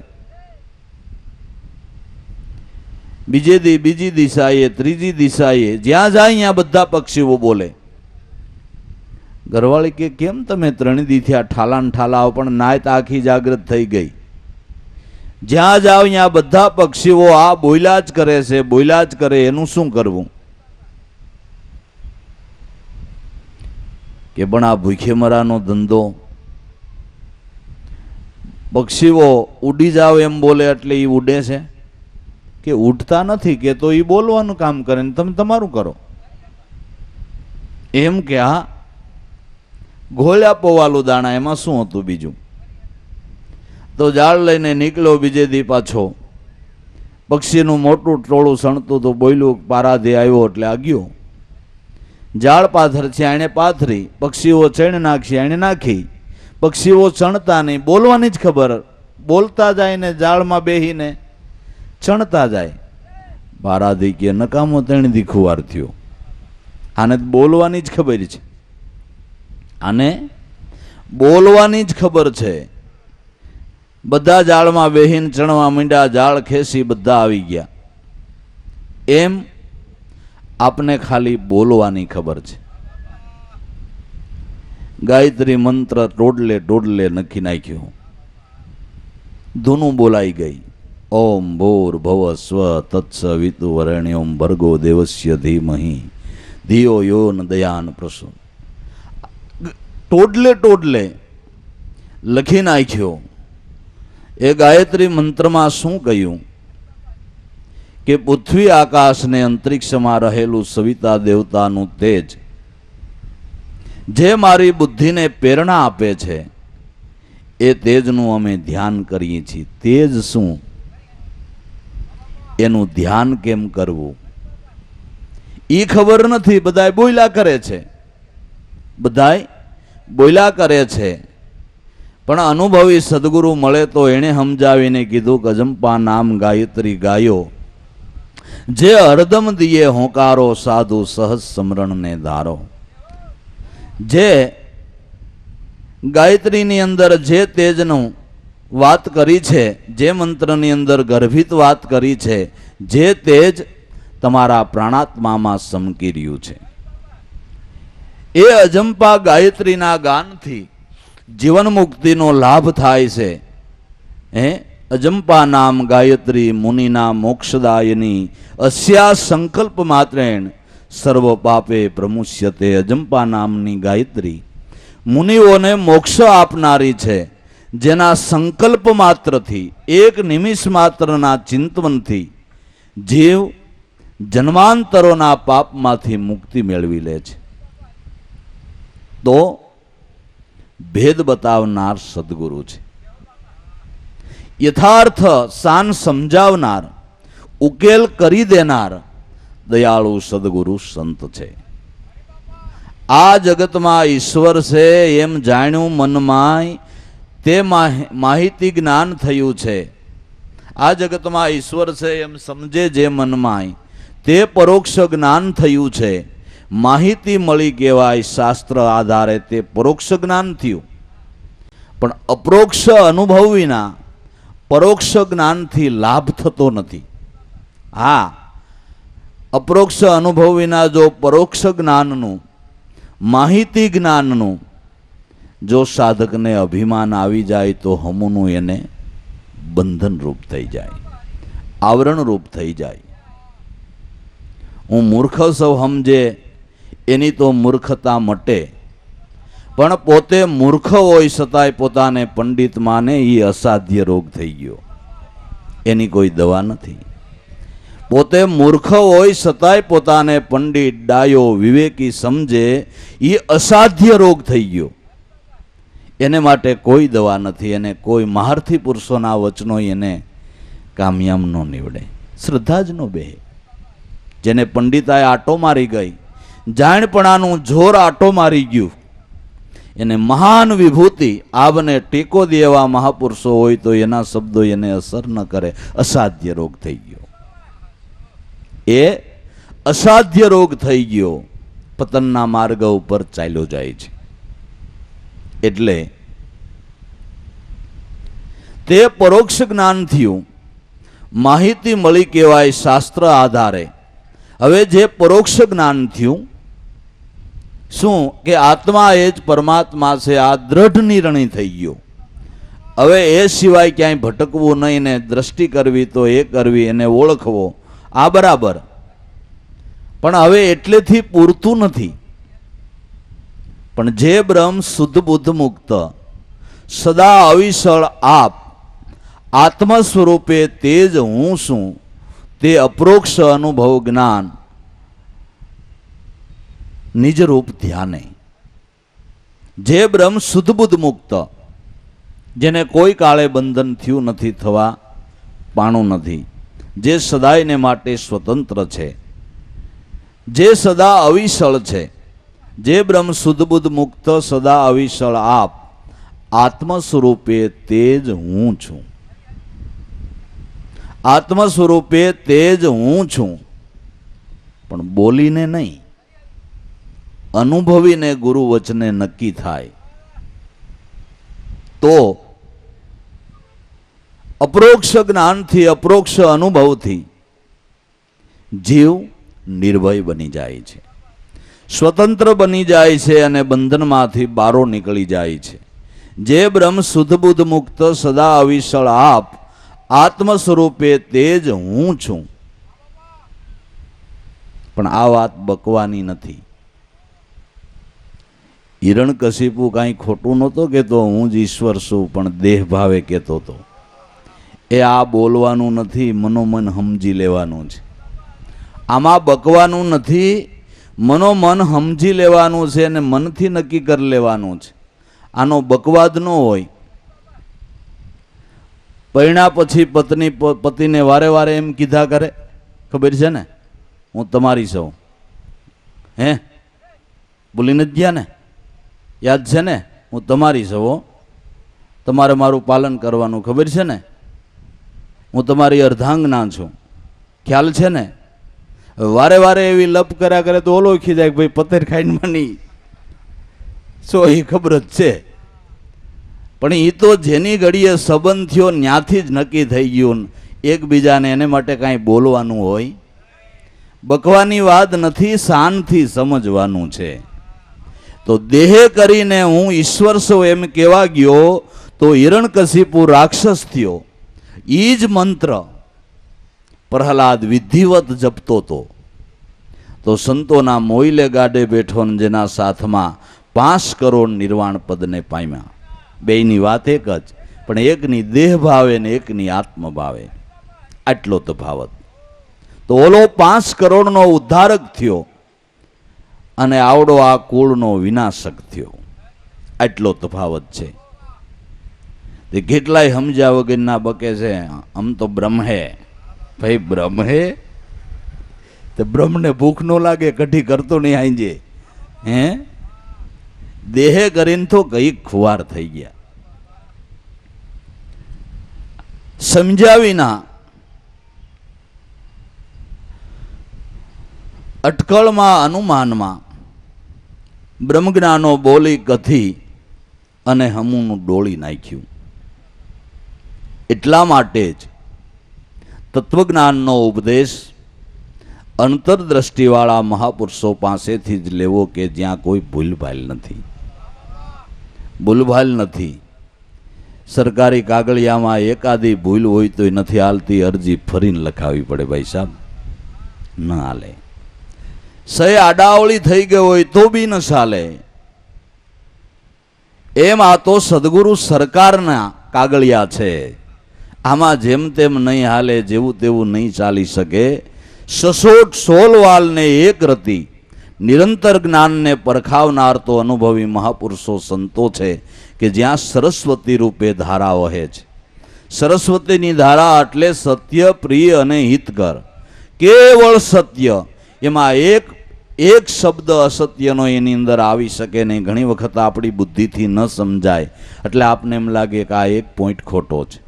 બીજી દિશાએ, ત્રીજી દિશાએ જ્યાં જાય ત્યાં બધા પક્ષીઓ બોલે. ઘરવાળી કે કેમ તમે ત્રણ દીથી આ ઠાલા ને ઠાલા આવો? પણ નાયત આખી જાગૃત થઈ ગઈ. જ્યાં જાવ ત્યાં બધા પક્ષીઓ આ બોલ્યા જ કરે છે, બોલ્યા જ કરે. એનું શું કરવું? કે પણ આ ભૂખે મરાનો ધંધો, પક્ષીઓ ઉડી જાવ એમ બોલે એટલે એ ઉડે છે કે ઉડતા નથી? કે તો એ બોલવાનું કામ કરે ને તમે તમારું કરો. એમ કે હા, ઘોળ્યા પોવાલું દાણા, એમાં શું હતું બીજું? તો જાળ લઈને નીકળ્યો બીજે દી પાછો. પક્ષીનું મોટું ટોળું સણતું તો બોલ્યું, પારાધી આવ્યો એટલે આગયો. જાળ પાથર છે એણે પાથરી, પક્ષીઓ ચણ નાખશે એણે નાખી, પક્ષીઓ ચણતા નહીં, બોલવાની જ ખબર, બોલતા જાય ને જાળમાં બેહીને ચણતા જાય. પારાધી કે નકામો તેણે દીખુવાર થયો, આને બોલવાની જ ખબર છે, આને બોલવાની જ ખબર છે. બધા જાળમાં બેહીને ચણવા માંડ્યા, જાળ ખેંચી બધા આવી ગયા. એમ આપને ખાલી બોલવાની ખબર છે. ગાયત્રી મંત્ર ટોડલે ટોડલે નખી નાખ્યો, ધૂનું બોલાઈ ગઈ. ઓમ ભૂર ભવ સ્વ તત્સવિતુ વરેણ્યમ ભર્ગો દેવસ્ય ધીમહિ ધિયો યો ન દયાન પ્રસુ. ટોડલે ટોડલે લખી નાખ્યો. એ ગાયત્રી મંત્રમાં શું કહ્યું કે પૃથ્વી આકાશને અંતરિક્ષમાં રહેલું સવિતા દેવતાનું તેજ જે મારી બુદ્ધિને પ્રેરણા આપે છે, એ તેજનું અમે ધ્યાન કરીએ છીએ. તેજ શું, એનું ધ્યાન કેમ કરવું એ ખબર નથી. બધાય બોલ્યા કરે છે, બધાય બોલ્યા કરે છે. પણ અનુભવી સદગુરુ મળે તો એણે સમજાવીને કીધું કે અજંપા નામ ગાયત્રી ગાયો, જે હરદમ દિયે હોંકારો સાધુ સહજ સમરણને ધારો. જે ગાયત્રીની અંદર જે તેજનું વાત કરી છે, જે મંત્રની અંદર ગર્ભિત વાત કરી છે, જે તેજ તમારા પ્રાણાત્મામાં સમકી રહ્યું છે, એ અજંપા ગાયત્રીના ગાનથી જીવન મુક્તિનો લાભ થાય છે. અજંપા નામ ગાયત્રી મુનિના મોક્ષદાયની અસ્યા સંકલ્પ માત્રેણ સર્વ પાપે પ્રમુષ્યતે. અજંપા નામની ગાયત્રી મુનિઓને મોક્ષ આપનારી છે, જેના સંકલ્પ માત્રથી, એક નિમિષ માત્રના ચિંતનથી જીવ જન્માંતરોના પાપમાંથી મુક્તિ મેળવી લે છે. તો ભેદ બતાવનાર સદગુરુ છે, યથાર્થ સાન સમજાવનાર, ઉકેલ કરી દેનાર દયાળુ સદગુરુ સંત છે. આ જગતમાં ઈશ્વર છે એમ જાણ્યું મનમાં, તે માહિતી જ્ઞાન થયું છે. આ જગતમાં ઈશ્વર છે એમ સમજે જે મનમાં, તે પરોક્ષ જ્ઞાન થયું છે. માહિતી મળી કહેવાય, શાસ્ત્ર આધારે તે પરોક્ષ જ્ઞાન થયું. પણ અપરોક્ષ અનુભવ વિના પરોક્ષ જ્ઞાનથી લાભ થતો નથી. હા, અપરોક્ષ અનુભવ વિના જો પરોક્ષ જ્ઞાનનું, માહિતી જ્ઞાનનું જો સાધકને અભિમાન આવી જાય તો હમુનું એને બંધન રૂપ થઈ જાય, આવરણ રૂપ થઈ જાય. હું મૂર્ખ સૌ સમજે એની તો મૂર્ખતા મટે, પણ પોતે મૂર્ખ હોય છતાંય પોતાને પંડિત માને એ અસાધ્ય રોગ થઈ ગયો, એની કોઈ દવા નથી. પોતે મૂર્ખ હોય છતાંય પોતાને પંડિત, ડાયો, વિવેકી સમજે એ અસાધ્ય રોગ થઈ ગયો, એને માટે કોઈ દવા નથી. એને કોઈ મહારથી પુરુષોના વચનો એને કામયાબ ન નીવડે, શ્રદ્ધા જ ન બેહે. જેને પંડિતાએ આટો મારી ગઈ, જાણપણાનું જોર આટો મારી ગયું, એને મહાન વિભૂતિ આવને ટેકો દેવા મહાપુરુષો હોય તો એના શબ્દો એને અસર ન કરે, અસાધ્ય રોગ થઈ ગયો. એ અસાધ્ય રોગ થઈ ગયો, પતનના માર્ગ ઉપર ચાલ્યો જાય છે. એટલે તે પરોક્ષ જ્ઞાન થયું, માહિતી મળી કહેવાય શાસ્ત્ર આધારે. હવે જે પરોક્ષ જ્ઞાન થયું શું કે આત્મા એ જ પરમાત્મા છે, આ દ્રઢ નિર્ણય થઈ ગયો. હવે એ સિવાય ક્યાંય ભટકવું નહીં ને દ્રષ્ટિ કરવી તો એ કરવી, એને ઓળખવો આ બરાબર. પણ હવે એટલેથી પૂરતું નથી. પણ જે બ્રહ્મ શુદ્ધ બુદ્ધ મુક્ત સદા અવિસળ આપ આત્મ સ્વરૂપે તે જ હું છું, તે અપરોક્ષ અનુભવ જ્ઞાન નિજ રૂપ ધ્યાને. જે બ્રહ્મ શુદ્ધ બુદ્ધ મુક્ત, જેને કોઈ કાળે બંધન થયું નથી, થવા પાણું નથી, જે સદાયને માટે સ્વતંત્ર છે, જે સદા અવિસળ છે, જે બ્રહ્મ શુદ્ધ બુદ્ધ મુક્ત સદા અવિસળ આપ આત્મ સ્વરૂપે તે જ હું છું. આત્મ સ્વરૂપે તે જ હું છું, પણ બોલીને નહીં, અનુભવીને ગુરુ વચને નક્કી થાય તો અપરોક્ષ જ્ઞાનથી, અપરોક્ષ અનુભવથી જીવ નિર્ભય બની જાય છે, સ્વતંત્ર બની જાય છે અને બંધનમાંથી બારો નીકળી જાય છે. જે બ્રહ્મ શુદ્ધ બુદ્ધ મુક્ત સદા અવિસળ આપ આત્મ સ્વરૂપે તે જ હું છું. પણ આ વાત બકવાની નથી. હિરણ્યકશિપુ કાંઈ ખોટું નહોતો કહેતો, હું જ ઈશ્વર છું, પણ દેહ ભાવે કહેતો હતો. એ આ બોલવાનું નથી, મનોમન સમજી લેવાનું છે. આમાં બકવાનું નથી, મનોમન સમજી લેવાનું છે અને મનથી નક્કી કરી લેવાનું છે. આનો બકવાદ ન હોય. પૈણા પછી પત્ની પતિને વારે વારે એમ કીધા કરે, ખબર છે ને, હું તમારી સૌ. હે ભૂલી નથી ગયા ને? યાદ છે ને? હું તમારી સૌ, તમારે મારું પાલન કરવાનું, ખબર છે ને? હું તમારી અર્ધાંગના છું, ખ્યાલ છે ને? વારે વારે એવી લપ કર્યા કરે તો ઓલો ખીજાય, ભાઈ પથ્થર ખાઈને માની સો, એ ખબર જ છે. પણ એ તો જેની ઘડીએ સંબંધ થયો ત્યાંથી જ નક્કી થઈ ગયું, એકબીજાને એને માટે કાંઈ બોલવાનું હોય. બકવાની વાત નથી, શાનથી સમજવાનું છે. તો દેહ કરીને હું ઈશ્વર છું એમ કહેવા ગયો તો હિરણ્યકશિપુ રાક્ષસ થયો. એ જ મંત્ર પ્રહલાદ વિધિવત જપતો હતો. તો સંતોના મોઈલે ગાડે બેઠો ને જેના સાથમાં 5 કરોડ નિર્વાણ પદને પામ્યા. બેયની વાત એક જ, પણ એકની દેહ ભાવે ને એકની આત્મ ભાવે, આટલો તફાવત. તો ઓલો 5 કરોડનો ઉદ્ધારક થયો અને આવડો આ કુળનો વિનાશક થયો, આટલો તફાવત છે. તે કેટલાય સમજ્યા વગરના બકે છે, આમ તો બ્રહ્મ હે. ભાઈ બ્રહ્મ હે તે બ્રહ્મને ભૂખ ન લાગે, કઢી કરતો નહીં આંજે. હે દેહે કરીને તો કઈ ખુવાર થઈ ગયા. સમજ્યા વિના અટકળમાં, અનુમાનમાં બ્રહ્મજ્ઞાનો બોલી કથી અને હમુનું ડોળી નાખ્યું. એટલા માટે જ તત્વજ્ઞાનનો ઉપદેશ અંતરદ્રષ્ટિવાળા મહાપુરુષો પાસેથી જ લેવો કે જ્યાં કોઈ ભૂલભાલ નથી. ભૂલભાલ નથી. સરકારી કાગળિયામાં એકાદી ભૂલ હોય તોય નથી હાલતી, અરજી ફરીને લખાવી પડે ભાઈ સાહેબ, ન હાલે. સહી આડાવળી થઈ ગઈ હોય તો બી ન ચાલે. એમ આ તો સદગુરુ સરકારના કાગળિયા છે, આમાં જેમ તેમ નહીં હાલે, જેવું તેવું નહીં ચાલી શકે. સસોટ સોલવાલને એક રતી નિરંતર જ્ઞાનને પરખાવનાર તો અનુભવી મહાપુરુષો સંતો છે કે જ્યાં સરસ્વતી રૂપે ધારા વહે છે. સરસ્વતીની ધારા એટલે સત્ય, પ્રિય અને હિતકર, કેવળ સત્ય. એમાં એક શબ્દ અસત્યનો એની અંદર આવી શકે નહીં. ઘણી વખત આપણી બુદ્ધિથી ન સમજાય એટલે આપને એમ લાગે કે આ એક પોઈન્ટ ખોટો છે.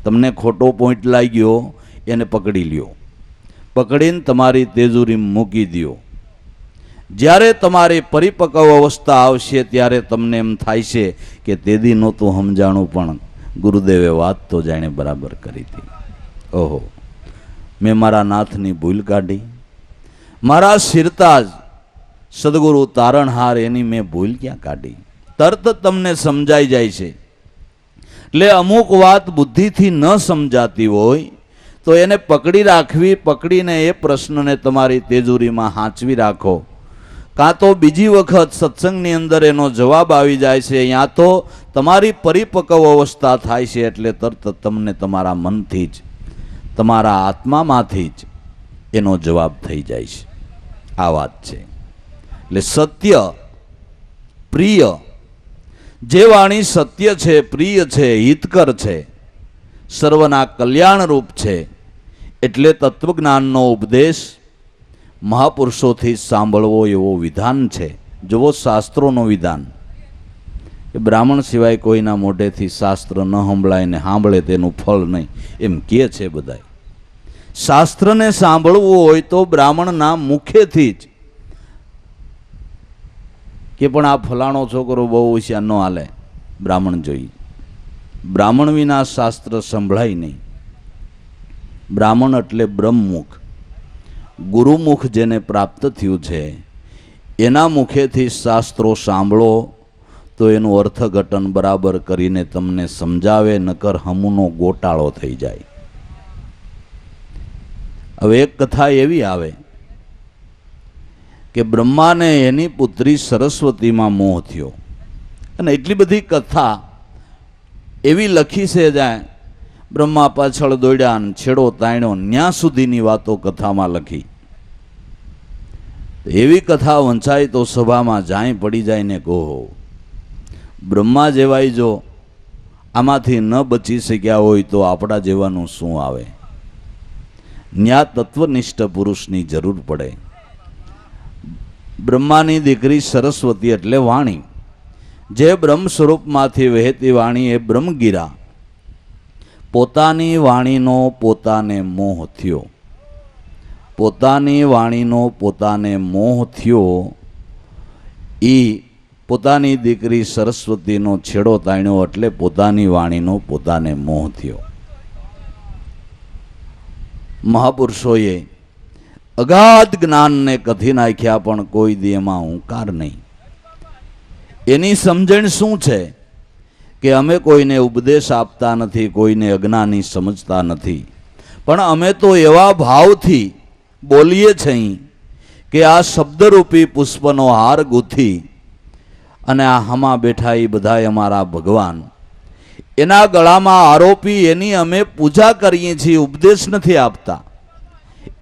તમને ખોટો પોઈન્ટ લાગ્યો, એને પકડી લ્યો, પકડીને તમારી તેજુરી મૂકી દો. જ્યારે તમારી પરિપક્વ અવસ્થા આવશે ત્યારે તમને એમ થાય છે કે તેદી નહોતું સમજાણું પણ ગુરુદેવે વાત તો જાણે બરાબર કરી હતી. ઓહો, મેં મારા નાથની ભૂલ કાઢી, મારા શિરતાજ સદગુરુ તારણહાર એની મેં ભૂલ ક્યાં કાઢી. તરત તમને સમજાઈ જાય છે. એટલે અમુક વાત બુદ્ધિથી ન સમજાતી હોય તો એને પકડી રાખવી, પકડીને એ પ્રશ્નને તમારી તેજુરીમાં હાંચવી રાખો. કાં તો બીજી વખત સત્સંગની અંદર એનો જવાબ આવી જાય છે, યા તો તમારી પરિપક્વ અવસ્થા થાય છે એટલે તરત તમને તમારા મનથી જ, તમારા આત્મામાંથી જ એનો જવાબ થઈ જાય છે. આ વાત છે. એટલે સત્ય, પ્રિય, જે વાણી સત્ય છે, પ્રિય છે, હિતકર છે, સર્વના કલ્યાણરૂપ છે, એટલે તત્વજ્ઞાનનો ઉપદેશ મહાપુરુષોથી સાંભળવો એવો વિધાન છે. જુઓ શાસ્ત્રોનો વિધાન કે બ્રાહ્મણ સિવાય કોઈના મોઢેથી શાસ્ત્ર ન સંભળાય ને સાંભળે તેનું ફળ નહીં, એમ કહે છે બધાય. શાસ્ત્રને સાંભળવું હોય તો બ્રાહ્મણના મુખેથી જ, કે પણ આ ફલાણો છોકરો બહુ હોશિયાર ન હાલે, બ્રાહ્મણ જોઈએ. બ્રાહ્મણ વિના શાસ્ત્ર સંભળાય નહીં. બ્રાહ્મણ એટલે બ્રહ્મમુખ, ગુરુમુખ જેને પ્રાપ્ત થયું છે એના મુખેથી શાસ્ત્રો સાંભળો તો એનું અર્થઘટન બરાબર કરીને તમને સમજાવે, નકર હમુનો ગોટાળો થઈ જાય. હવે એક કથા એવી આવે કે બ્રહ્માને એની પુત્રી સરસ્વતીમાં મોહ થયો, અને એટલી બધી કથા એવી લખી છે જ્યાં બ્રહ્મા પાછળ દોડ્યા ને છેડો તાણ્યો, ન્યા સુધીની વાતો કથામાં લખી. એવી કથા વંચાય તો સભામાં જાય પડી જાય ને કહો, બ્રહ્મા જેવાય જો આમાંથી ન બચી શક્યા હોય તો આપણા જેવાનું શું આવે. ન્યા તત્વનિષ્ઠ પુરુષની જરૂર પડે. બ્રહ્માની દીકરી સરસ્વતી એટલે વાણી, જે બ્રહ્મ સ્વરૂપમાંથી વહેતી વાણી એ બ્રહ્મગીરા. પોતાની વાણીનો પોતાને મોહ થયો, પોતાની વાણીનો પોતાને મોહ થયો. એ પોતાની દીકરી સરસ્વતીનો છેડો તાણ્યો એટલે પોતાની વાણીનો પોતાને મોહ થયો. મહાપુરુષોએ અગાધ જ્ઞાનને કથી નાખ્યા પણ કોઈ દી એમાં હુંકાર નહીં. એની સમજણ શું છે કે અમે કોઈને ઉપદેશ આપતા નથી, કોઈને અજ્ઞાની સમજતા નથી, પણ અમે તો એવા ભાવથી બોલીએ છીએ કે આ શબ્દરૂપી પુષ્પનો હાર ગૂંથી અને આ હમા બેઠા એ બધા અમારા ભગવાન, એના ગળામાં આરોપી એની અમે પૂજા કરીએ છીએ, ઉપદેશ નથી આપતા.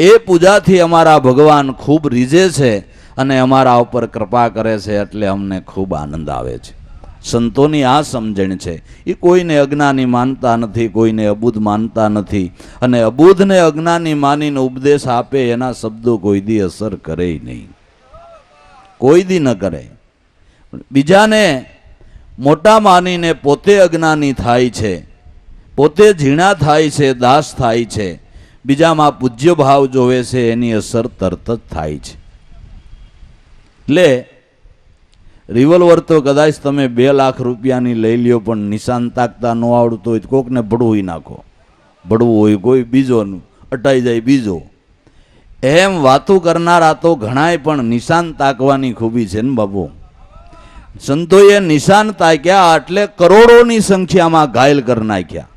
એ પૂજાથી અમારા ભગવાન ખૂબ રીઝે છે અને અમારા ઉપર કૃપા કરે છે, એટલે અમને ખૂબ આનંદ આવે છે. સંતોની આ સમજણ છે. એ કોઈને અજ્ઞાની માનતા નથી, કોઈને અબુધ માનતા નથી, અને અબુધને અજ્ઞાની માનીને ઉપદેશ આપે એના શબ્દો કોઈ દી અસર કરે નહીં, કોઈ દી ન કરે. બીજાને મોટા માનીને પોતે અજ્ઞાની થાય છે, પોતે ઝીણા થાય છે, દાસ થાય છે, બીજામાં પૂજ્ય ભાવ જોવે છે, એની અસર તરત જ થાય છે. એટલે રિવોલ્વર તો કદાચ તમે 2 લાખ રૂપિયાની લઈ લ્યો, પણ નિશાન તાકતા ન આવડતું હોય તો કોકને ભડવું નાખો, ભડવું હોય કોઈ બીજોનું અટાઈ જાય બીજો. એમ વાતું કરનારા તો ઘણાય પણ નિશાન તાકવાની ખૂબી છે ને બાબુ. સંતોએ નિશાન તાક્યા એટલે કરોડોની સંખ્યામાં ઘાયલ કરી નાખ્યા.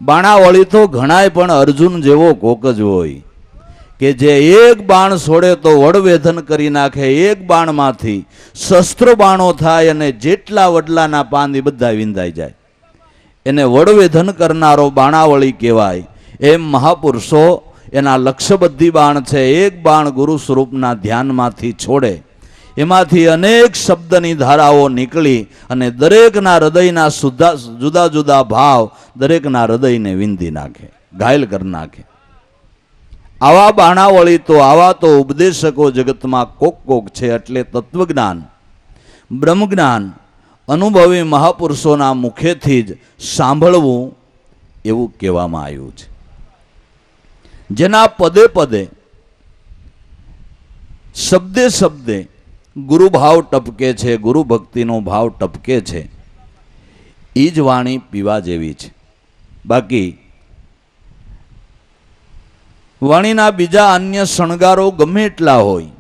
બાણાવળી તો ઘણાય પણ અર્જુન જેવો કોક જ હોય કે જે એક બાણ છોડે તો વડવેધન કરી નાખે. એક બાણમાંથી શસ્ત્ર બાણો થાય અને જેટલા વડલાના પાન એ બધા વિંધાઈ જાય. એને વડવેધન કરનારો બાણાવળી કહેવાય. એમ મહાપુરુષો એના લક્ષ્યબદ્ધી બાણ છે. એક બાણ ગુરુ સ્વરૂપના ધ્યાનમાંથી છોડે એમાંથી અનેક શબ્દની ધારાઓ નીકળી અને દરેકના હૃદયના જુદા જુદા ભાવ દરેકના હૃદયને વિંધી નાખે, ઘાયલ કરી નાખે. આવા બાણાવળી તો આવા તો ઉપદેશકો જગતમાં કોક કોક છે. એટલે તત્વજ્ઞાન, બ્રહ્મજ્ઞાન અનુભવી મહાપુરુષોના મુખેથી જ સાંભળવું એવું કહેવામાં આવ્યું છે. જેના પદે પદે શબ્દે શબ્દે ગુરુ ભાવ ટપકે છે, ગુરુ ભક્તિનો ભાવ ટપકે છે, એ જ વાણી પીવા જેવી છે. બાકી વાણીના બીજા અન્ય શણગારો ગમે એટલા હોય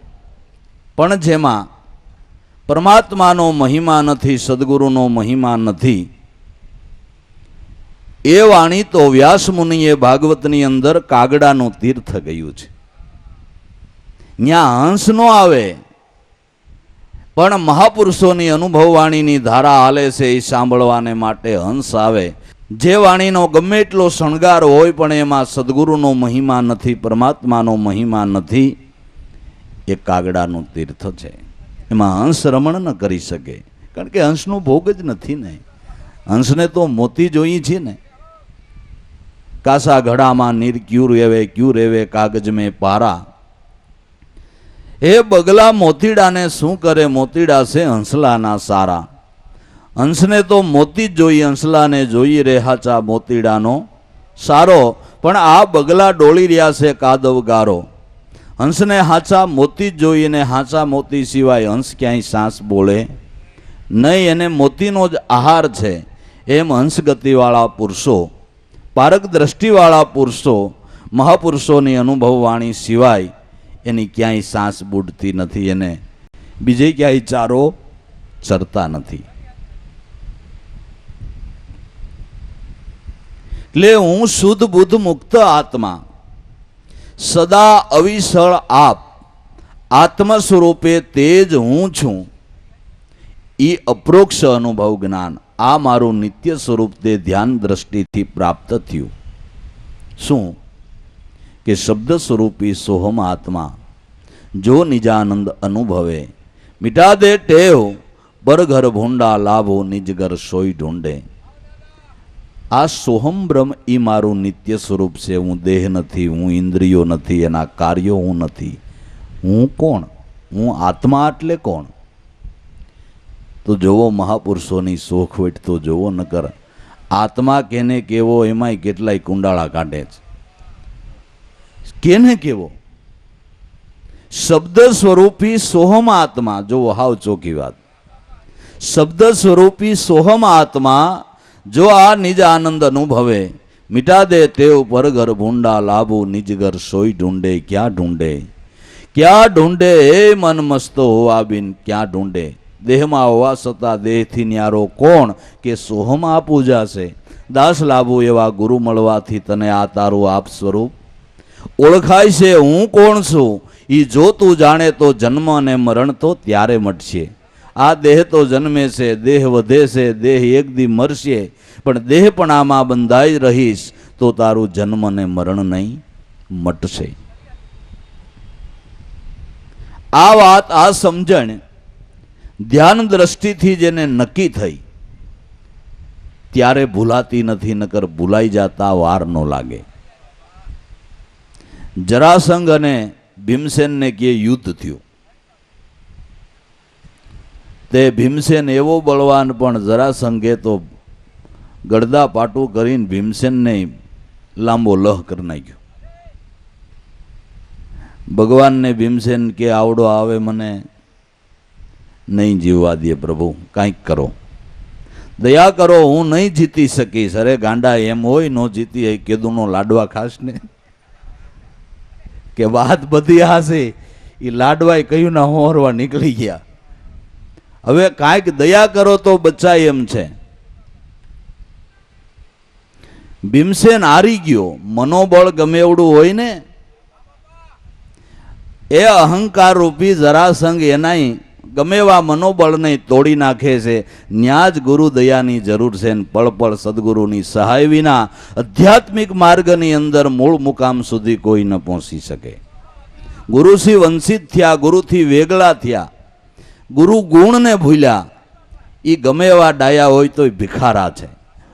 પણ જેમાં પરમાત્માનો મહિમા નથી, સદગુરુનો મહિમા નથી, એ વાણી તો વ્યાસ મુનિએ ભાગવતની અંદર કાગડાનું તીર્થ ગયું છે. ત્યાં હંસ નો આવે પણ મહાપુરુષોની અનુભવ વાણીની ધારા હાલે છે એ સાંભળવાને માટે હંસ આવે. જે વાણીનો ગમે એટલો શણગાર હોય પણ એમાં સદગુરુનો મહિમા નથી, પરમાત્માનો મહિમા નથી, એ કાગડાનું તીર્થ છે. એમાં હંસ રમણ ન કરી શકે, કારણ કે હંસનો ભોગ જ નથી ને. હંસને તો મોતી જોઈએ છે ને. કાસા ઘડામાં નીર ક્યુ રેવે કાગજ મેં પારા. એ બગલા મોતીડાને શું કરે, મોતીડા છે હંસલાના સારા. હંસને તો મોતી જ જોઈએ, હંસલાને જોઈ રે હાચા મોતીડાનો સારો. પણ આ બગલા ડોળી રહ્યા છે કાદવ ગારો. હંસને હાચા મોતી જ જોઈને, હાચા મોતી સિવાય હંસ ક્યાંય સાંસ બોલે નહીં. એને મોતીનો જ આહાર છે. એમ હંસ ગતિવાળા પુરુષો, પારક દ્રષ્ટિવાળા પુરુષો મહાપુરુષોની અનુભવ વાણી સિવાય એની ક્યાંય સાંસ બુડતી નથી, એને બીજે ક્યાંય ચારો ચરતા નથી. એટલે હું શુદ્ધ બુદ્ધ મુક્ત આત્મા, સદા અવિસળ આપ, આત્મ સ્વરૂપે તેજ હું છું. એ અપ્રોક્ષ અનુભવ જ્ઞાન આ મારું નિત્ય સ્વરૂપ તે ધ્યાન દ્રષ્ટિથી પ્રાપ્ત થયું. શું કે શબ્દ સ્વરૂપી સોહમ આત્મા જો નિજાનંદ અનુભવે, મિટા દે ટેવ બરઘર ભૂંડા લાભો નિજગર સોઈ ઢૂંઢે. આ સોહમ બ્રહ્મ એ મારું નિત્ય સ્વરૂપ છે. હું દેહ નથી, હું ઇન્દ્રિયો નથી, એના કાર્યો હું નથી. હું કોણ? હું આત્મા એટલે કોણ? તો જોવો મહાપુરુષોની શોખવટ તો જોવો. નકર આત્મા કેને કેવો એમાંય કેટલાય કુંડાળા કાઢે છે. કેને કેવો? શબ્દ સ્વરૂપી સોહમ આત્મા, જો હાવ ચોખી વાત, શબ્દ સ્વરૂપી સોહમ આત્મા જો આ નિજ આનંદ અનુભવે, મિટા દે તેવ પર ઘર ભૂંડા લાભો નિજ ઘર સોઈ ઢૂંઢે. ક્યાં ઢૂંઢે, ક્યાં ઢૂંઢે હે મન મસ્તો હોવા બિન ક્યાં ઢૂંઢે. દેહમાં હોવા છતાં દેહથી ન્યારો કોણ કે સોહમ આ પૂજા છે. દાસ લાભો એવા ગુરુ મળવાથી તને આ તારું આપ સ્વરૂપ ઓળખાય છે. હું કોણ છું એ જો તું જાણે તો જન્મ અને મરણ તો ત્યારે મટશે. આ દેહ તો જન્મે છે, દેહ વધે છે, દેહ એક દી મરશે, પણ દેહપણામાં બંધાઈ રહીશ તો તારું જન્મ અને મરણ નહીં મટશે. આ વાત, આ સમજણ ધ્યાન દ્રષ્ટિથી જેને નક્કી થઈ ત્યારે ભૂલાતી નથી, નકર ભૂલાઈ જતા વાર ન લાગે. જરાસંઘ અને ભીમસેનને કે યુદ્ધ થયું. તે ભીમસેન એવો બળવાન પણ જરાસંઘે તો ગળદા પાટું કરીને ભીમસેનને લાંબો લહ કરી નાખ્યો. ભગવાનને ભીમસેન કે આવડો આવે મને નહીં જીવવા દે પ્રભુ, કાંઈક કરો, દયા કરો, હું નહીં જીતી શકીશ. અરે ગાંડા, એમ હોય નો જીતી હોય કેદુનો લાડવા ખાસ ને. કે વાત બધી હાશે. એ લાડવાએ કહ્યું ના હોરવા નીકળી ગયા. હવે કાંઈક દયા કરો તો બચાય એમ છે. ભીમસેન હારી ગયો. મનોબળ ગમે એવડું હોય ને, એ અહંકાર રૂપી જરાસંઘ એનાય ગમે એવા મનોબળને તોડી નાખે છે. ન્યા જ ગુરુ દયાની જરૂર છે. પળ પળ સદગુરુની સહાય વિના આધ્યાત્મિક માર્ગની અંદર મૂળ મુકામ સુધી કોઈ ન પહોંચી શકે. ગુરુથી વંચિત થયા, ગુરુથી વેગળા થયા, ગુરુ ગુણને ભૂલ્યા. એ ગમે એવા ડાયા હોય તો ભિખારા છે.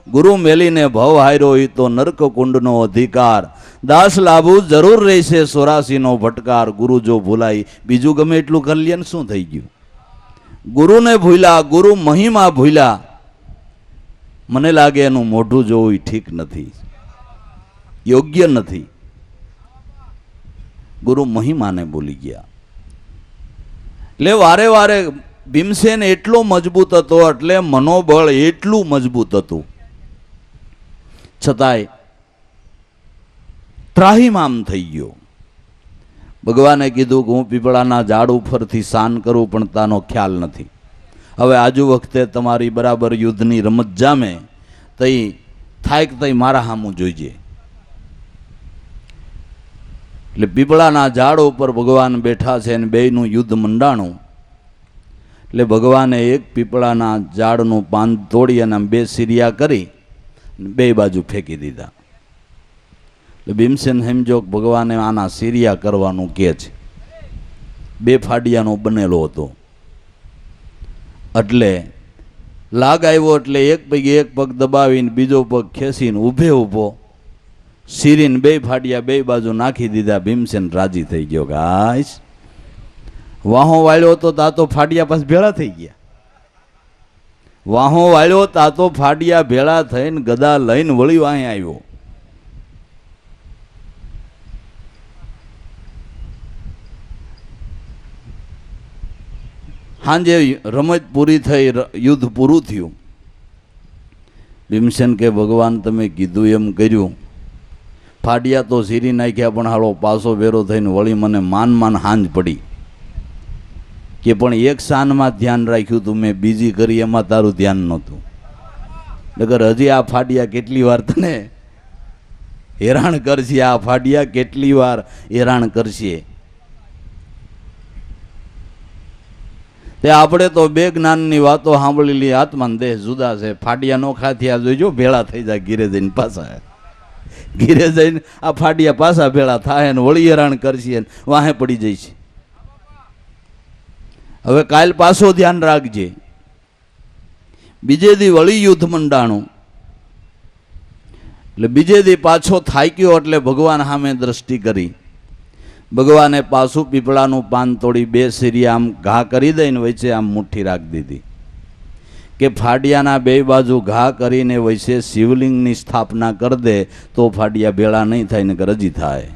ગુરુ મેલીને ભવ હાર્યો હોય તો નરક કુંડનો અધિકાર. દાસ લાભવું જરૂર રહેશે 84નો ભટકાર. ગુરુ જો ભૂલાય બીજું ગમે એટલું કલ્યાણ શું થઈ ગયું? ગુરુને ભૂલ્યા, ગુરુ મહિમા ભૂલ્યા. મને લાગે એનું મોઢું જોવું ઠીક નથી, યોગ્ય નથી. ગુરુ મહિમાને ભૂલી ગયા. એટલે વારે વારે ભીમસેન એટલો મજબૂત હતો, એટલે મનોબળ એટલું મજબૂત હતું, છતાંય ત્રાહિમામ થઈ ગયો. ભગવાને કીધું કે હું પીપળાના ઝાડ ઉપરથી શાન કરું, પણ તાનો ખ્યાલ નથી. હવે આજુ વખતે તમારી બરાબર યુદ્ધની રમત જામે તઈ થાય કે તઈ મારા સામું જોઈજે. એટલે પીપળાના ઝાડ ઉપર ભગવાન બેઠા છે અને બેયનું યુદ્ધ મંડાણું. એટલે ભગવાને એક પીપળાના ઝાડનું પાન તોડી અને 2 સિરિયા કરી 2 બાજુ ફેંકી દીધા. એટલે ભીમસેન સમજો ભગવાને આના સિરિયા કરવાનું કે છે. 2 ફાડિયાનો બનેલો હતો. એટલે લાગ આવ્યો એટલે એક પગ દબાવીને બીજો પગ ખેંચીને ઊભો સિરીને 2 ફાડિયા 2 બાજુ નાખી દીધા. ભીમસેન રાજી થઈ ગયો. ગાઈસ વાહો વાળ્યો તો તા તો ફાડિયા પાછ ભેળા થઈ ગયા. વાહો વાળ્યો તા તો ફાડિયા ભેળા થઈને ગદા લઈને વળી વાહે આવ્યો. હાંજે રમત પૂરી થઈ, યુદ્ધ પૂરું થયું. ભીમસેન કે ભગવાન તમે કીધું એમ કર્યું. ફાડિયા તો સીરી નાખ્યા, પણ હાલો પાછો વેરો થઈને વળી મને માન હાંજ પડી. કે પણ એક શાનમાં ધ્યાન રાખ્યું તું, મેં બીજી કરી એમાં તારું ધ્યાન નહોતું. નકર હજી આ ફાડિયા કેટલી વાર તને હેરાન કરશે. આ ફાડિયા કેટલી વાર હેરાન કરશે. તે આપણે તો 2 જ્ઞાનની વાતો સાંભળી લી. આત્માન દેહ જુદા છે. ફાડિયા નો ખાથી જોઈજો ભેળા થઈ જાય. ઘીરે જઈને પાછા ઘીરે જઈને આ ફાડિયા પાછા ભેળા થાય ને વળી હેરાન કરશે, વાહે પડી જઈશે. હવે કાલ પાછો ધ્યાન રાખજે. બીજે દી વળી યુદ્ધ મંડાણું. એટલે બીજે દી પાછો થાક્યો એટલે ભગવાન સામે દ્રષ્ટિ કરી. ભગવાને પાછું પીપળાનું પાન તોડી 2 સિરિયા આમ ઘા કરી દઈને વચ્ચે આમ મુઠ્ઠી રાખી દીધી. કે ફાડિયાના 2 બાજુ ઘા કરીને વચ્ચે શિવલિંગની સ્થાપના કરી દે તો ફાડિયા ભેળા નહીં થાય ને રજી થાય.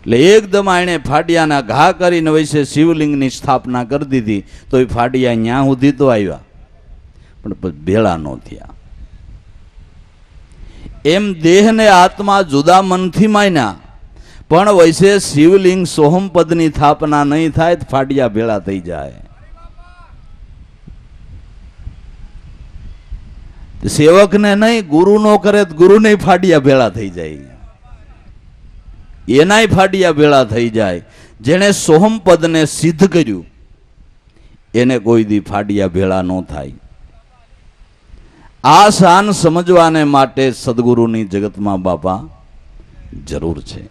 એટલે એકદમ આણે ફાડિયાના ઘા કરીને વચ્ચે શિવલિંગની સ્થાપના કરી દીધી. તો એ ફાડિયા ન્યા સુધી તો આવ્યા, પણ ભેળા ન થયા. એમ દેહને આત્મા જુદા મનથી માન્યા, પણ વૈસે શિવલિંગ સોહમપદની સ્થાપના નહીં થાય તો ફાડિયા ભેળા થઈ જાય. સેવકને નહીં, ગુરુ નો કરે તો ગુરુ નહીં ફાડિયા ભેળા થઈ જાય. એનાય ફાડિયા ભેળા થઈ જાય. જેણે સોહમપદને સિદ્ધ કર્યું એને કોઈ દી ફાડિયા ભેળા ન થાય. આ શાન સમજવાને માટે સદગુરુની જગતમાં બાપા જરૂર છે.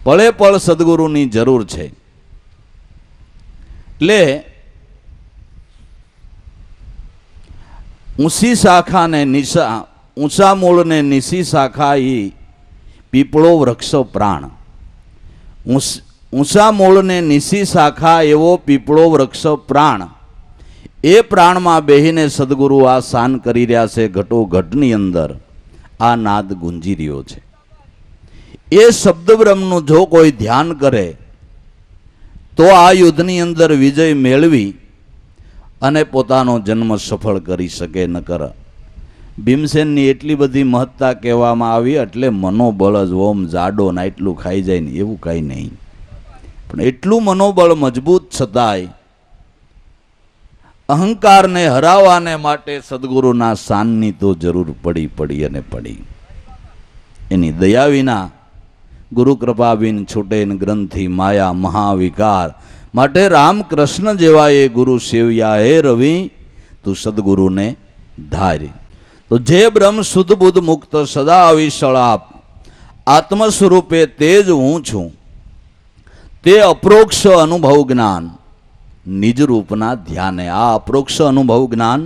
પળે પળ સદગુરુની જરૂર છે. એટલે ઊંચી શાખા ને ઊંચા મૂળ ને નીચી શાખા એ પીપળો વૃક્ષ પ્રાણ. ઊંચા મૂળ ને નીચી શાખા એવો પીપળો વૃક્ષ પ્રાણ. એ પ્રાણમાં બેહીને સદગુરુ આ શાન કરી રહ્યા છે. ઘટોઘટની અંદર આ નાદ ગુંજી રહ્યો છે. એ શબ્દ બ્રહ્મનું જો કોઈ ધ્યાન કરે તો આ યુદ્ધની અંદર વિજય મેળવી અને પોતાનો જન્મ સફળ કરી શકે. નકર ભીમસેનની એટલી બધી મહત્તા કહેવામાં આવી એટલે મનોબળ જ ઓમ જાડો ને એટલું ખાઈ જાય ને એવું કાંઈ નહીં. પણ એટલું મનોબળ મજબૂત છતાંય અહંકારને હરાવવાને માટે સદગુરુના શાનની તો જરૂર પડી અને પડી. એની દયા વિના ગુરુ કૃપા બિન છૂટે ગ્રંથિ માયા મહાવિકાર. માટે રામકૃષ્ણ જેવા એ ગુરુ સેવ્યા હે રવિ તું સદગુરુને ધારી. તો જે બ્રહ્મ શુદ્ધ બુદ્ધ મુક્ત સદા અવિશળાપ આત્મ સ્વરૂપે તે જ હું છું, તે અપરોક્ષ અનુભવ જ્ઞાન નિજ રૂપના ધ્યાને. આ અપરોક્ષ અનુભવ જ્ઞાન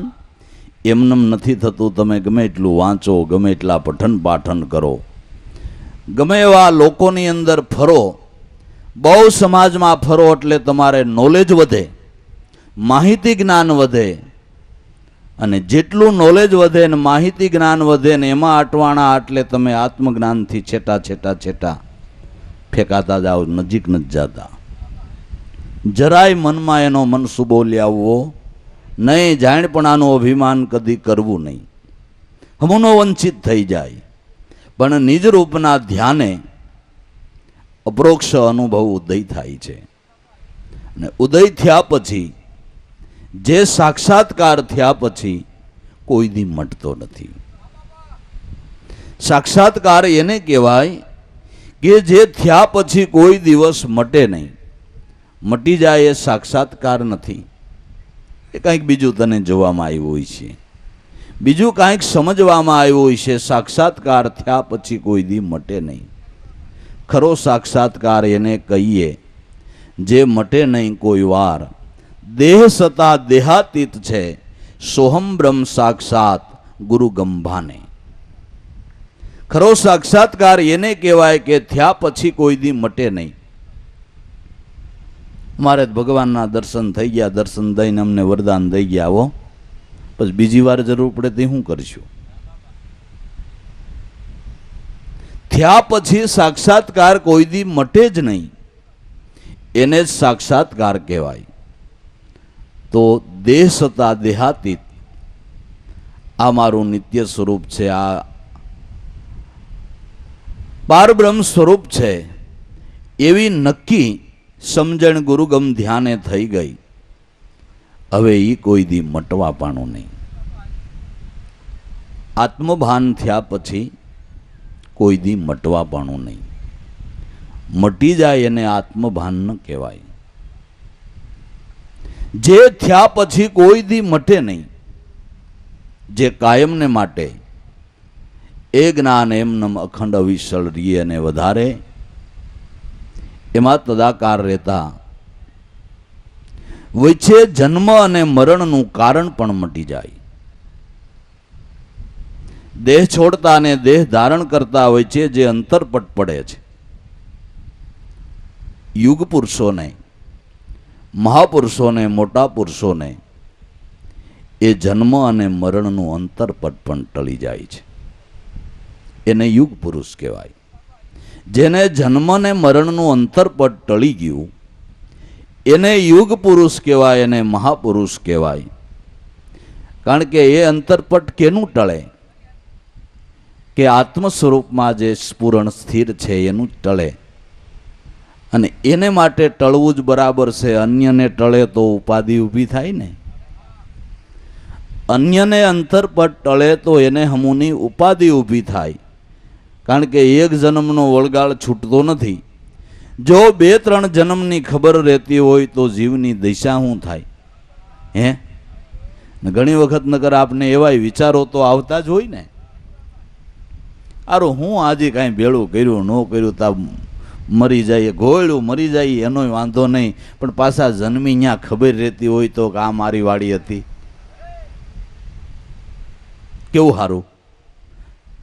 એમનેમ નથી થતું. તમે ગમે એટલું વાંચો, ગમે એટલા પઠન પાઠન કરો, ગમે એવા લોકોની અંદર ફરો, બહુ સમાજમાં ફરો એટલે તમારે નોલેજ વધે, માહિતી જ્ઞાન વધે. અને જેટલું નોલેજ વધે ને માહિતી જ્ઞાન વધે ને એમાં અટવાણા એટલે તમે આત્મજ્ઞાનથી છેટા ફેંકાતા જાઓ, નજીક નથી જતા. જરાય મનમાં એનો મનસુબો લાવવો નહીં. જાણપણાનું અભિમાન કદી કરવું નહીં. હમુનો વંચિત થઈ જાય. પણ નિજ રૂપના ધ્યાને અપરોક્ષ અનુભવ ઉદય થાય છે. અને ઉદય થયા પછી, જે સાક્ષાત્કાર થયા પછી કોઈ દી મટતો નથી. સાક્ષાત્કાર એને કહેવાય કે જે થયા પછી કોઈ દિવસ મટે નહીં. મટી જાય એ સાક્ષાત્કાર નથી. એ કંઈક બીજું તને જોવામાં આવ્યું હોય છે, બીજું કાંઈક સમજવામાં આવ્યું હોય છે. સાક્ષાત્કાર થયા પછી કોઈ દી મટે નહીં. ખરો સાક્ષાત્કાર એને કહીએ જે મટે નહીં કોઈ વાર. દેહ સતા દેહાતીત છે, સોહમ બ્રહ્મ સાક્ષાત ગુરુ ગંભાને. ખરો સાક્ષાત્કાર એને કહેવાય કે થયા પછી કોઈ દી મટે નહીં. મારે ભગવાનના દર્શન થઈ ગયા, દર્શન દઈને અમને વરદાન દઈ ગયા. હો પછી બીજી વાર જરૂર પડે તે શું કરશું? થયા પછી સાક્ષાત્કાર કોઈ દી મટે જ નહીં. એને જ સાક્ષાત્કાર કહેવાય. તો દેહ સતા દેહાતીત આ મારું નિત્ય સ્વરૂપ છે, આ પારબ્રહ્મ સ્વરૂપ છે, એવી નક્કી સમજણ ગુરુગમ ધ્યાને થઈ ગઈ. હવે એ કોઈ દી મટવા પાણું નહીં. આત્મભાન થયા પછી કોઈ દી મટવા પાણું નહીં. મટી જાય એને આત્મભાન ન કહેવાય. જે થયા પછી કોઈ દી મટે નહીં, જે કાયમને માટે એ જ્ઞાન એમનેમ અખંડ અવિચળ રીએ અને વધારે એમાં તદાકાર રહેતા વચ્ચે જન્મ અને મરણનું કારણ પણ મટી જાય. દેહ છોડતા અને દેહ ધારણ કરતા વચ્ચે જે અંતરપટ પડે છે, યુગ પુરુષોને, મહાપુરુષોને, મોટા પુરુષોને એ જન્મ અને મરણનું અંતરપટ પણ ટળી જાય છે. એને યુગ પુરુષ કહેવાય. જેને જન્મ ને મરણનું અંતરપટ ટળી ગયું એને યુગ પુરુષ કહેવાય, એને મહાપુરુષ કહેવાય. કારણ કે એ અંતરપટ કેનું ટળે? કે આત્મ સ્વરૂપમાં જે સ્ફુરણ સ્થિર છે એનું ટળે. અને એને માટે ટળવું જ બરાબર છે. અન્યને ટળે તો ઉપાધિ ઊભી થાય ને. અન્યને અંતરપટ ટળે તો એને હમુની ઉપાધિ ઊભી થાય. કારણ કે એક જન્મનો વળગાળ છૂટતો નથી. જો 2-3 જન્મની ખબર રહેતી હોય તો જીવની દિશા શું થાય? હે, ઘણી વખત નકર આપને એવાય વિચારો તો આવતા જ હોય ને. આરો હું આજે કાંઈ ભેળું કર્યું ન કર્યું તા મરી જાય, ઘોયડું મરી જાય એનોય વાંધો નહીં, પણ પાછા જન્મી ત્યાં ખબર રહેતી હોય તો કે આ મારી વાડી હતી. કેવું સારું,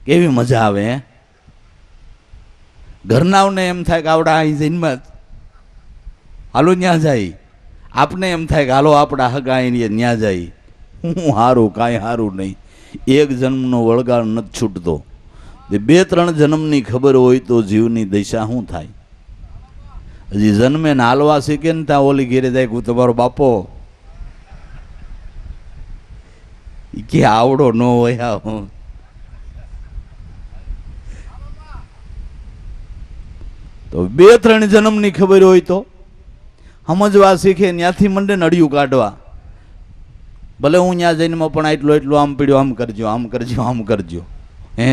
કેવી મજા આવે. હે, ઘરનાઓને એમ થાય કે આવડા અહીં જન્મત હાલો ત્યાં જાય. આપને એમ થાય કે હાલો આપણા હગા અહીં ત્યાં જાય. હું સારું, કાંઈ સારું નહીં. એક જન્મનો વળગાળ નથી છૂટતો. 2-3 જન્મની ખબર હોય તો જીવની દિશા શું થાય? હજી જન્મે ને હાલવા શીખે ને ત્યાં ઓલી ઘેરે જાય કે તમારો બાપો કે આવડો ન હોય. તો 2-3 જન્મની ખબર હોય તો સમજવા શીખે, ત્યાંથી મંડે નડિયું કાઢવા. ભલે હું ત્યાં જઈને પણ એટલું આમ પીડ્યો, આમ કરજો, આમ કરજો, આમ કરજો. હે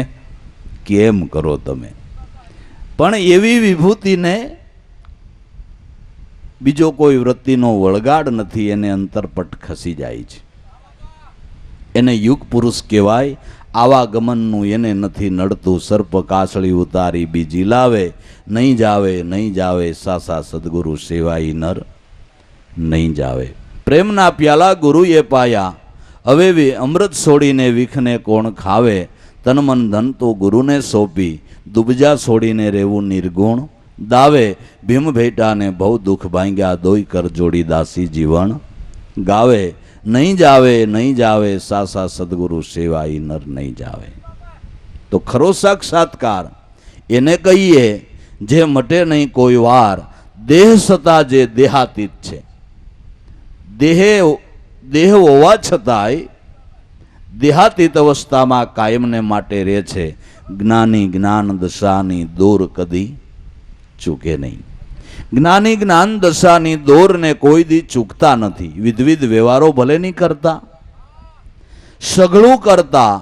કેમ કરો તમે? પણ એવી વિભૂતિને બીજો કોઈ વૃત્તિનો વળગાડ નથી, એને અંતરપટ ખસી જાય છે. એને યુગ પુરુષ કહેવાય. આવાગમનનું એને નથી નડતું. સર્પ કાસળી ઉતારી બીજી લાવે, નહીં જાવે નહીં જાવે સાસા સદગુરુ સેવાઈ નર નહીં જાવે. પ્રેમના પ્યાલા ગુરુએ પાયા, હવે અમૃત છોડીને વિખને કોણ ખાવે. તન મન ધન તો ગુરુને સોંપી, દુબજા છોડીને રહેવું નિર્ગુણ દાવે. ભીમ ભેટાને બહુ દુઃખ ભાંગ્યા, દોઈ કર જોડી દાસી જીવન ગાવે. નહીં જાવે નહીં જાવે સાસા સદગુરુ સેવાઈ નર નહીં જાવે. તો ખરો સાક્ષાત્કાર એને કહીએ જે મટે નહીં કોઈ વાર. દેહ છતાં જે દેહાતીત છે, દેહ હોવા છતાંય દેહાતીત અવસ્થામાં કાયમને માટે રહે છે. જ્ઞાની જ્ઞાન દશાની દોર કદી ચૂકે નહીં. જ્ઞાની જ્ઞાન દશાની દોરને કોઈ દી ચૂકતા નથી. વિધવિધ વ્યવહારો ભલે નહીં કરતા, સઘળું કરતા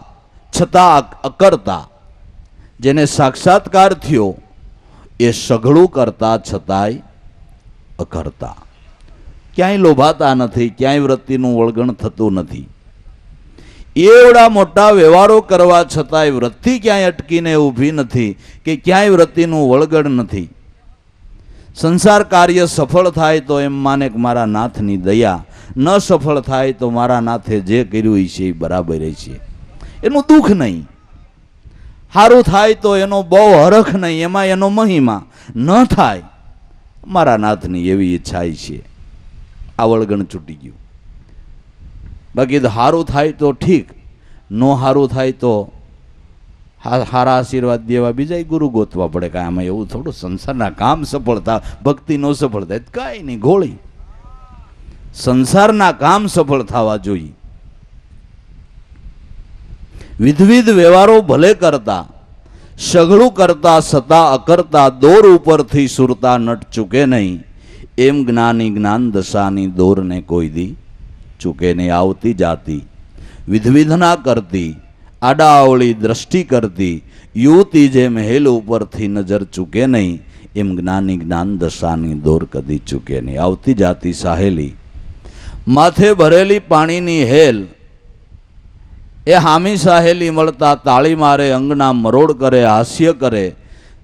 છતાં અકર્તા. જેને સાક્ષાત્કાર થયો એ સઘળું કરતા છતાંય અકર્તા. ક્યાંય લોભાતા નથી, ક્યાંય વૃત્તિનું વળગણ થતું નથી. એવડા મોટા વ્યવહારો કરવા છતાંય વૃત્તિ ક્યાંય અટકીને ઊભી નથી કે ક્યાંય વૃત્તિનું વળગણ નથી. સંસાર કાર્ય સફળ થાય તો એમ માને કે મારા નાથની દયા, ન સફળ થાય તો મારા નાથે જે કર્યું છે એ બરાબર છે, એનું દુઃખ નહીં. સારું થાય તો એનો બહુ હરખ નહીં, એમાં એનો મહિમા. ન થાય મારા નાથની એવી ઈચ્છા છે, આ વળગણ છૂટી ગયું. બાકી સારું થાય તો ઠીક, ન સારું થાય તો હારા આશીર્વાદ દેવા બીજા ગુરુ ગોતવા પડે. કાંઈ આમાં એવું થોડું સંસારના કામ સફળતા, ભક્તિ નો સફળ થાય કાંઈ નહીં, ગોળી. સંસારના કામ સફળ થવા જોઈએ. વિધવિધ વ્યવહારો ભલે કરતા, સઘળું કરતા છતાં અકર્તા. દોર ઉપરથી સુરતા નટ ચૂકે નહીં. એમ જ્ઞાની જ્ઞાન દશાની દોરને કોઈ દી ચૂકે નહીં. આવતી જાતી વિધવિધના કરતી, આડાઅવળી દ્રષ્ટિ કરતી યુવતી જેમ હેલ ઉપરથી નજર ચૂકે નહીં. એમ જ્ઞાની જ્ઞાન દશાની દોર કદી ચૂકે નહીં. આવતી જાતી સાહેલી, માથે ભરેલી પાણીની હેલ, એ હામી સાહેલી મળતા તાળી મારે, અંગના મરોડ કરે, હાસ્ય કરે,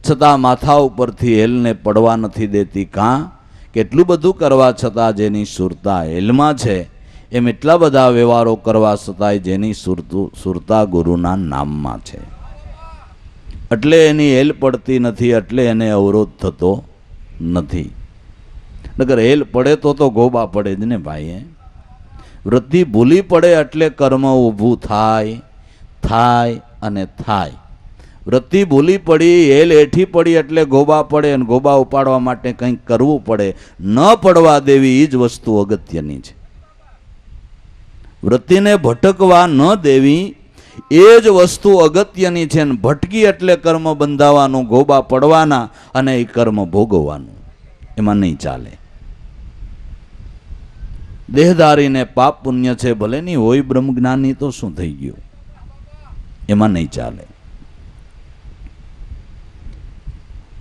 છતાં માથા ઉપરથી હેલને પડવા નથી દેતી. કાં? કેટલું બધું કરવા છતાં જેની સુરતા હેલમાં છે, એમ એટલા બધા વ્યવહારો કરવા છતાંય જેની સુરતા ગુરુના નામમાં છે. એટલે એની હેલ પડતી નથી, એટલે એને અવરોધ થતો નથી. નકર હેલ પડે તો ગોબા પડે જ ને ભાઈ. વૃત્તિ ભૂલી પડે એટલે કર્મ ઊભું થાય અને થાય. વૃત્તિ ભૂલી પડી, હેલ એઠી પડી એટલે ગોબા પડે, અને ગોબા ઉપાડવા માટે કંઈક કરવું પડે. ન પડવા દેવી એ જ વસ્તુ અગત્યની છે. વૃત્તિને ભટકવા ન દેવી એ જ વસ્તુ અગત્યની છે. ભટકી એટલે કર્મ બંધાવાનું, ગોબા પડવાના અને એ કર્મ ભોગવવાનું. એમાં નહીં ચાલે. દેહધારીને પાપ પુણ્ય છે, ભલે નહીં હોય બ્રહ્મ જ્ઞાની તો શું થઈ ગયું, એમાં નહીં ચાલે.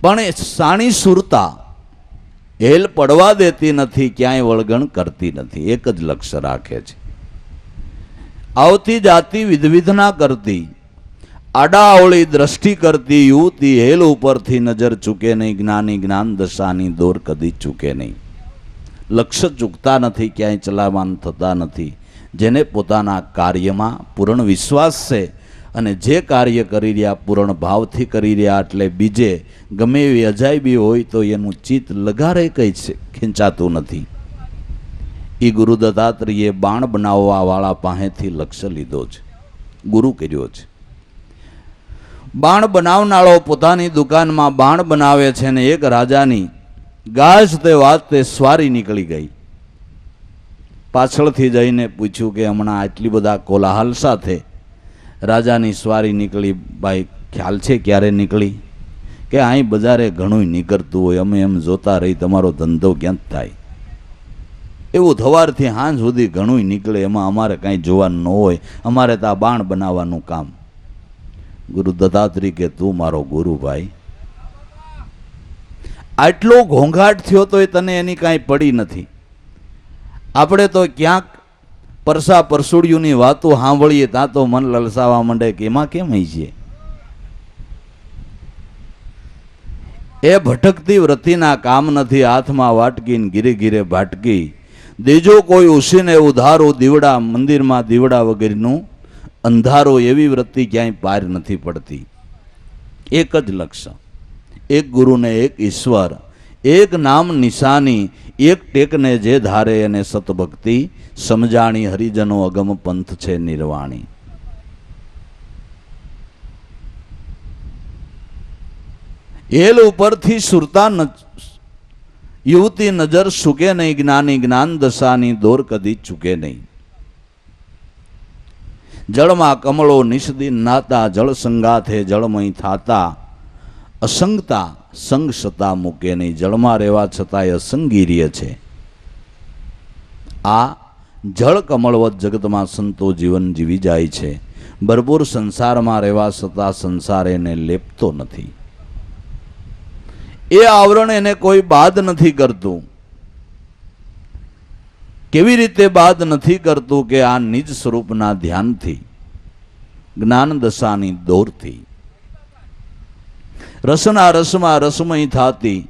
પણ એ સાણી સુરતા હેલ પડવા દેતી નથી, ક્યાંય વળગણ કરતી નથી, એક જ લક્ષ્ય રાખે છે. આવતી જાતી વિધવિધના કરતી, આડાઅવળી દ્રષ્ટિ કરતી યુવતી હેલ ઉપરથી નજર ચૂકે નહીં. જ્ઞાની જ્ઞાન દશાની દોર કદી ચૂકે નહીં. લક્ષ્ય ચૂકતા નથી, ક્યાંય ચલાવાન થતા નથી. જેને પોતાના કાર્યમાં પૂર્ણ વિશ્વાસ છે અને જે કાર્ય કરી રહ્યા પૂર્ણ ભાવથી કરી રહ્યા, એટલે બીજે ગમે એવી અજાયબી હોય તો એનું ચિત્ત લગારે કંઈ છે ખેંચાતું નથી. એ ગુરુ દત્તાત્રેયે બાણ બનાવવા વાળા પાસેથી લક્ષ્ય લીધો છે, ગુરુ કર્યો છે. બાણ બનાવનારો પોતાની દુકાનમાં બાણ બનાવે છે ને એક રાજાની ગાજતે વાજતે સ્વારી નીકળી ગઈ. પાછળથી જઈને પૂછ્યું કે હમણાં આટલી બધા કોલાહલ સાથે રાજાની સ્વારી નીકળી, ભાઈ ખ્યાલ છે ક્યારે નીકળી? કે અહીં બજારે ઘણું નીકળતું હોય, અમે એમ જોતા રહી તમારો ધંધો ક્યાં થાય. એવું સવારથી સાંજ સુધી ઘણું નીકળે, એમાં અમારે કાંઈ જોવાનું ન હોય, અમારે તો આ બાણ બનાવવાનું કામ. ગુરુ દત્તાત્રેય કે તું મારો ગુરુ ભાઈ, આટલો ઘોંઘાટ થયો તોય તને એની કાંઈ પડી નથી. આપણે તો ક્યાંક પરસા પરસુડિયુંની વાતો સાંભળીએ ત્યાં તો મન લલસાવા માંડે કે એમાં કેમ હઈ છે. એ ભટકતી વ્રતિના કામ નથી, હાથમાં વાટકી ને ઘીરે ઘીરે ભાટકી. દેજો કોઈ ઉસીને ઉધારો દીવડા, મંદિરમાં દીવડા વગેરેનું અંધારો, એવી વૃત્તિ ક્યાંય પાર નથી પડતી. એક જ લક્ષ્ય, એક ગુરુને એક ઈશ્વર, એક નામ નિશાની, એક ટેકને જે ધારે અને સતભક્તિ, સમજાણી હરિજનો અગમ પંથ છે નિર્વાણી. એલ ઉપરથી સુરતા યુવતી નજર સુકે નહીં, જ્ઞાની જ્ઞાન દશાની દોર કદી ચૂકે નહીં. જળમાં કમળો નિષદિન નાતા, જળ સંગાથે જળમય થાતા, અસંગતા સંગ સતા મૂકે નહીં. જળમાં રહેવા છતાંય અસંગીર્ય છે. આ જળ કમળવત જગતમાં સંતો જીવન જીવી જાય છે. ભરપૂર સંસારમાં રહેવા છતાં સંસાર એને લેપતો નથી. એ આવરણ એને કોઈ બાદ નથી કરતું. કેવી રીતે બાદ નથી કરતું કે આ નિજ સ્વરૂપના ધ્યાનથી, જ્ઞાન દશાની દોરથી. રસના રસમાં રસમય થાતી,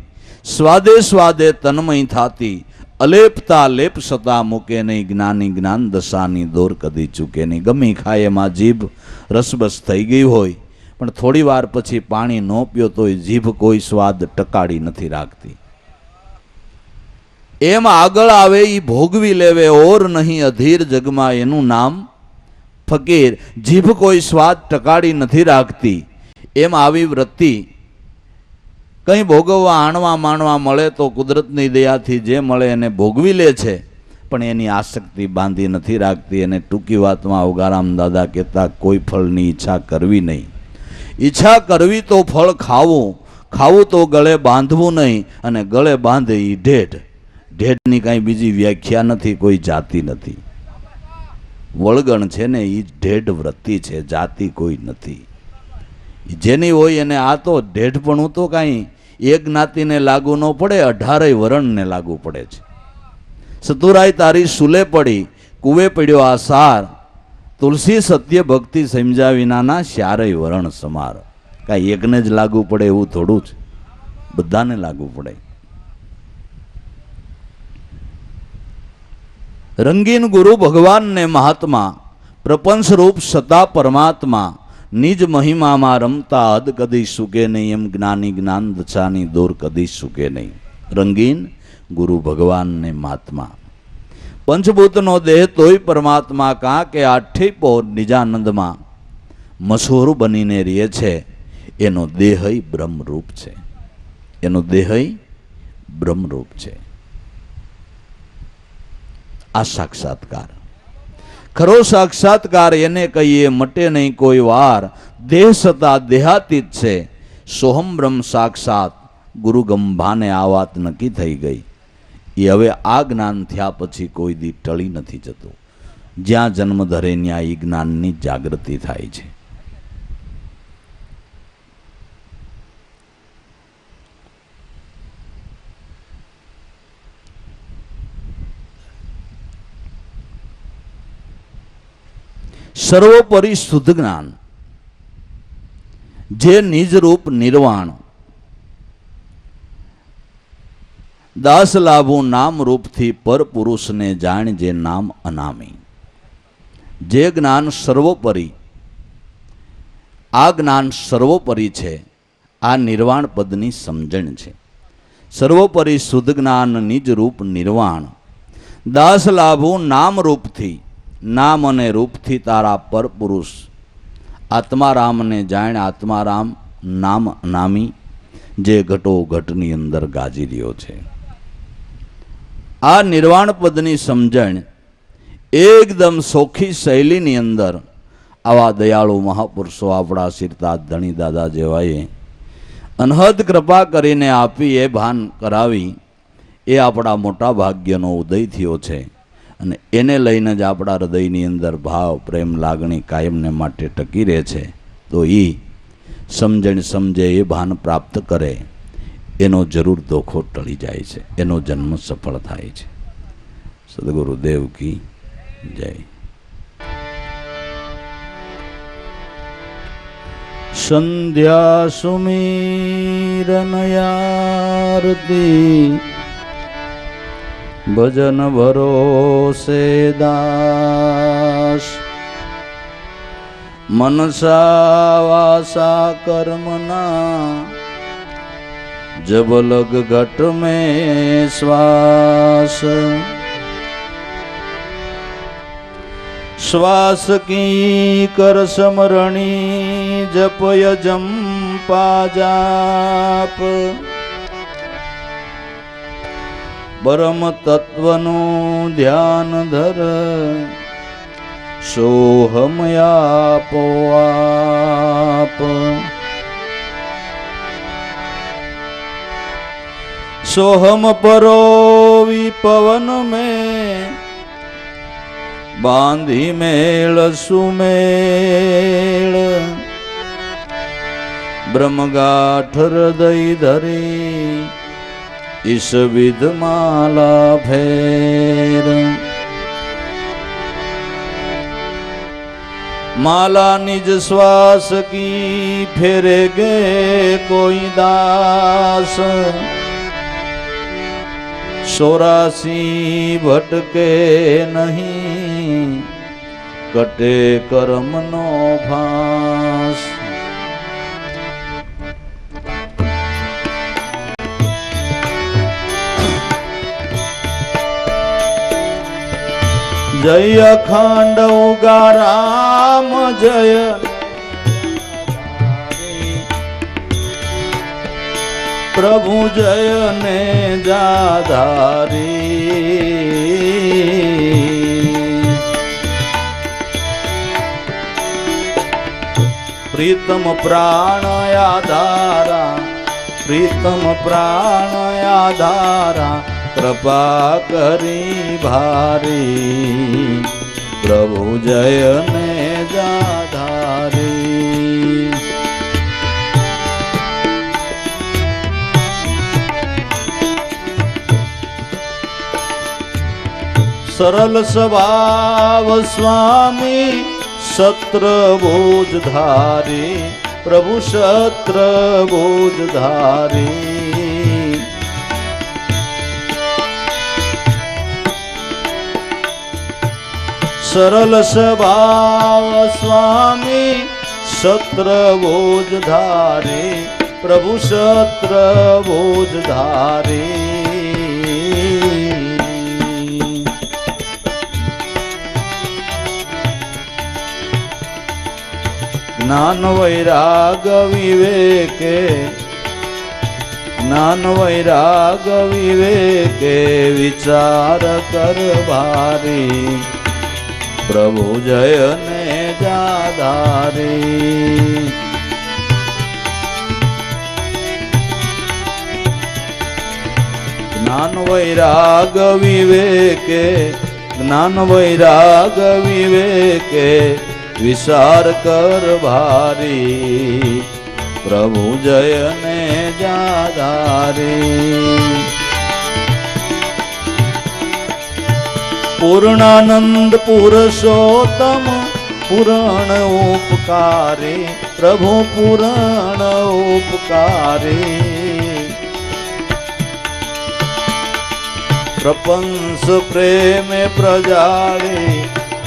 સ્વાદે સ્વાદે તન્મય થાતી, અલેપતા લેપ સતા મૂકે નહીં. જ્ઞાની જ્ઞાન દશાની દોર કદી ચૂકે નહીં. ગમી ખાય એમાં જીભ રસબસ થઈ ગઈ હોય, પણ થોડી વાર પછી પાણી ન પીયો તોય જીભ કોઈ સ્વાદ ટકાડી નથી રાખતી. એમ આગળ આવે એ ભોગવી લેવે, ઓર નહીં અધીર જગમાં એનું નામ ફકીર. જીભ કોઈ સ્વાદ ટકાડી નથી રાખતી. એમ આવી વૃત્તિ કંઈ ભોગવવા આણવા માણવા મળે તો કુદરતની દયાથી જે મળે એને ભોગવી લે છે, પણ એની આસક્તિ બાંધી નથી રાખતી. અને ટૂંકી વાતમાં અવગારામ દાદા કહેતા, કોઈ ફળની ઈચ્છા કરવી નહીં. ઈચ્છા કરવી તો ફળ ખાવું, ખાવું તો ગળે બાંધવું નહીં, અને ગળે બાંધે એ ઢેઢ. ઢેઢની કાંઈ બીજી વ્યાખ્યા નથી, કોઈ જાતિ નથી. વળગણ છે ને એ ઢેઢ વૃત્તિ છે, જાતિ કોઈ નથી. જેની હોય એને આ તો ઢેઢપણું તો કાંઈ એક જ્ઞાતિને લાગુ ન પડે, 18 વર્ણને લાગુ પડે છે. સતુરાય તારી સુલે પડી, કુવે પડ્યો આ સાર, તુલસી સત્ય ભક્તિ સમજા વિનાના શ્યારય વરણ સમાર. કાંઈ એકને જ લાગુ પડે એવું થોડું છે, બધાને લાગુ પડે. રંગીન ગુરુ ભગવાન ને મહાત્મા, પ્રપંચ રૂપ સતા પરમાત્મા, નિજ મહિમામાં રમતા હદ કદી સુકે નહીં. એમ જ્ઞાની જ્ઞાન દશાની દોર કદી સુકે નહીં. રંગીન ગુરુ ભગવાન ને મહાત્મા, પંચભૂતનો દેહ તોય પરમાત્મા. કાં કે આઠે પહોર નિજાનંદમાં મશહૂર બનીને રહે છે. એનો દેહય બ્રહ્મરૂપ છે. એનો દેહય બ્રહ્મરૂપ છે. આ સાક્ષાત્કાર, ખરો સાક્ષાત્કાર એને કહીએ, મટે નહીં કોઈ વાર. દેહ સતા દેહાતીત છે, સોહમ બ્રહ્મ સાક્ષાત. ગુરુ ગંભાને આ વાત નક્કી થઈ ગઈ. એ હવે આ જ્ઞાન થયા પછી કોઈ દી ટળી નથી જતું. જ્યાં જન્મ ધરે ત્યાં એ જ્ઞાનની જાગૃતિ થાય છે. સર્વોપરી શુદ્ધ જ્ઞાન, જે નિજરૂપ નિર્વાણ, દાસ લાભું નામ રૂપથી પર પુરુષને જાણ, જે નામ અનામી. જે જ્ઞાન સર્વોપરી, આ જ્ઞાન સર્વોપરી છે. આ નિર્વાણ પદની સમજણ છે. સર્વોપરી શુદ્ધ જ્ઞાન, નિજ રૂપ નિર્વાણ, દાસ લાભું નામ રૂપથી, નામ અને રૂપથી તારા પર પુરુષ. આત્મારામને જાણ, આત્મારામ નામ અનામી, જે ઘટો ઘટની અંદર ગાજી રહ્યો છે. આ નિર્વાણ પદની સમજણ એકદમ સોખી શૈલીની અંદર આવા દયાળુ મહાપુરુષો, આપણા શિરતાજ ધણી દાદા જેવાએ અનહદ કૃપા કરીને આપી એ ભાન કરાવી એ આપણા મોટા ભાગ્યનો ઉદય થયો છે અને એને લઈને જ આપણા હૃદયની અંદર ભાવ પ્રેમ લાગણી કાયમને માટે ટકી રહે છે. તો એ સમજણ સમજે એ ભાન પ્રાપ્ત કરે એનો જરૂર દોખો ટળી જાય છે, એનો જન્મ સફળ થાય છે. સદગુરુદેવ કી જય. સંધ્યા સુમીરન આરતી ભજન ભરોસે દાસ મનસા વાસા કર્મના जब लग घट में श्वास श्वास की कर स्मरणी जप यजम पाजाप परम तत्वनु ध्यान धर सोहमयापो आप सोहम परोवी पवन में बांधी मेल सुमेल ब्रह्मगाठ हृदय धरी इस विध माला फेर माला निज श्वास की फेरेगे कोई दास 84 भटके नहीं कटे कर्म नो भास जय अखंड उगाराम जय प्रभु जय ने जाधारी प्रीतम प्राण आधारा प्रीतम प्राण आधारा कृपा करी भारी प्रभु जय ने जाधारी सरल स्वभाव स्वामी सत्र बोझ धारी प्रभु सत्र बोझ धारी सरल स्वभाव स्वामी सत्र बोझ धारी प्रभु सत्र बोझ धारी ज्ञान वैराग विवेके ज्ञान वैराग विवेके विचार कर भारी प्रभु जय ने जाधारी ज्ञान वैराग विवेके ज्ञान वैराग विवेके विचार कर भारी प्रभु जय ने जाधारी पूर्णानंद पुरुषोत्तम पुराण उपकारी प्रभु पुराण उपकारी प्रपंस प्रेम प्रजाली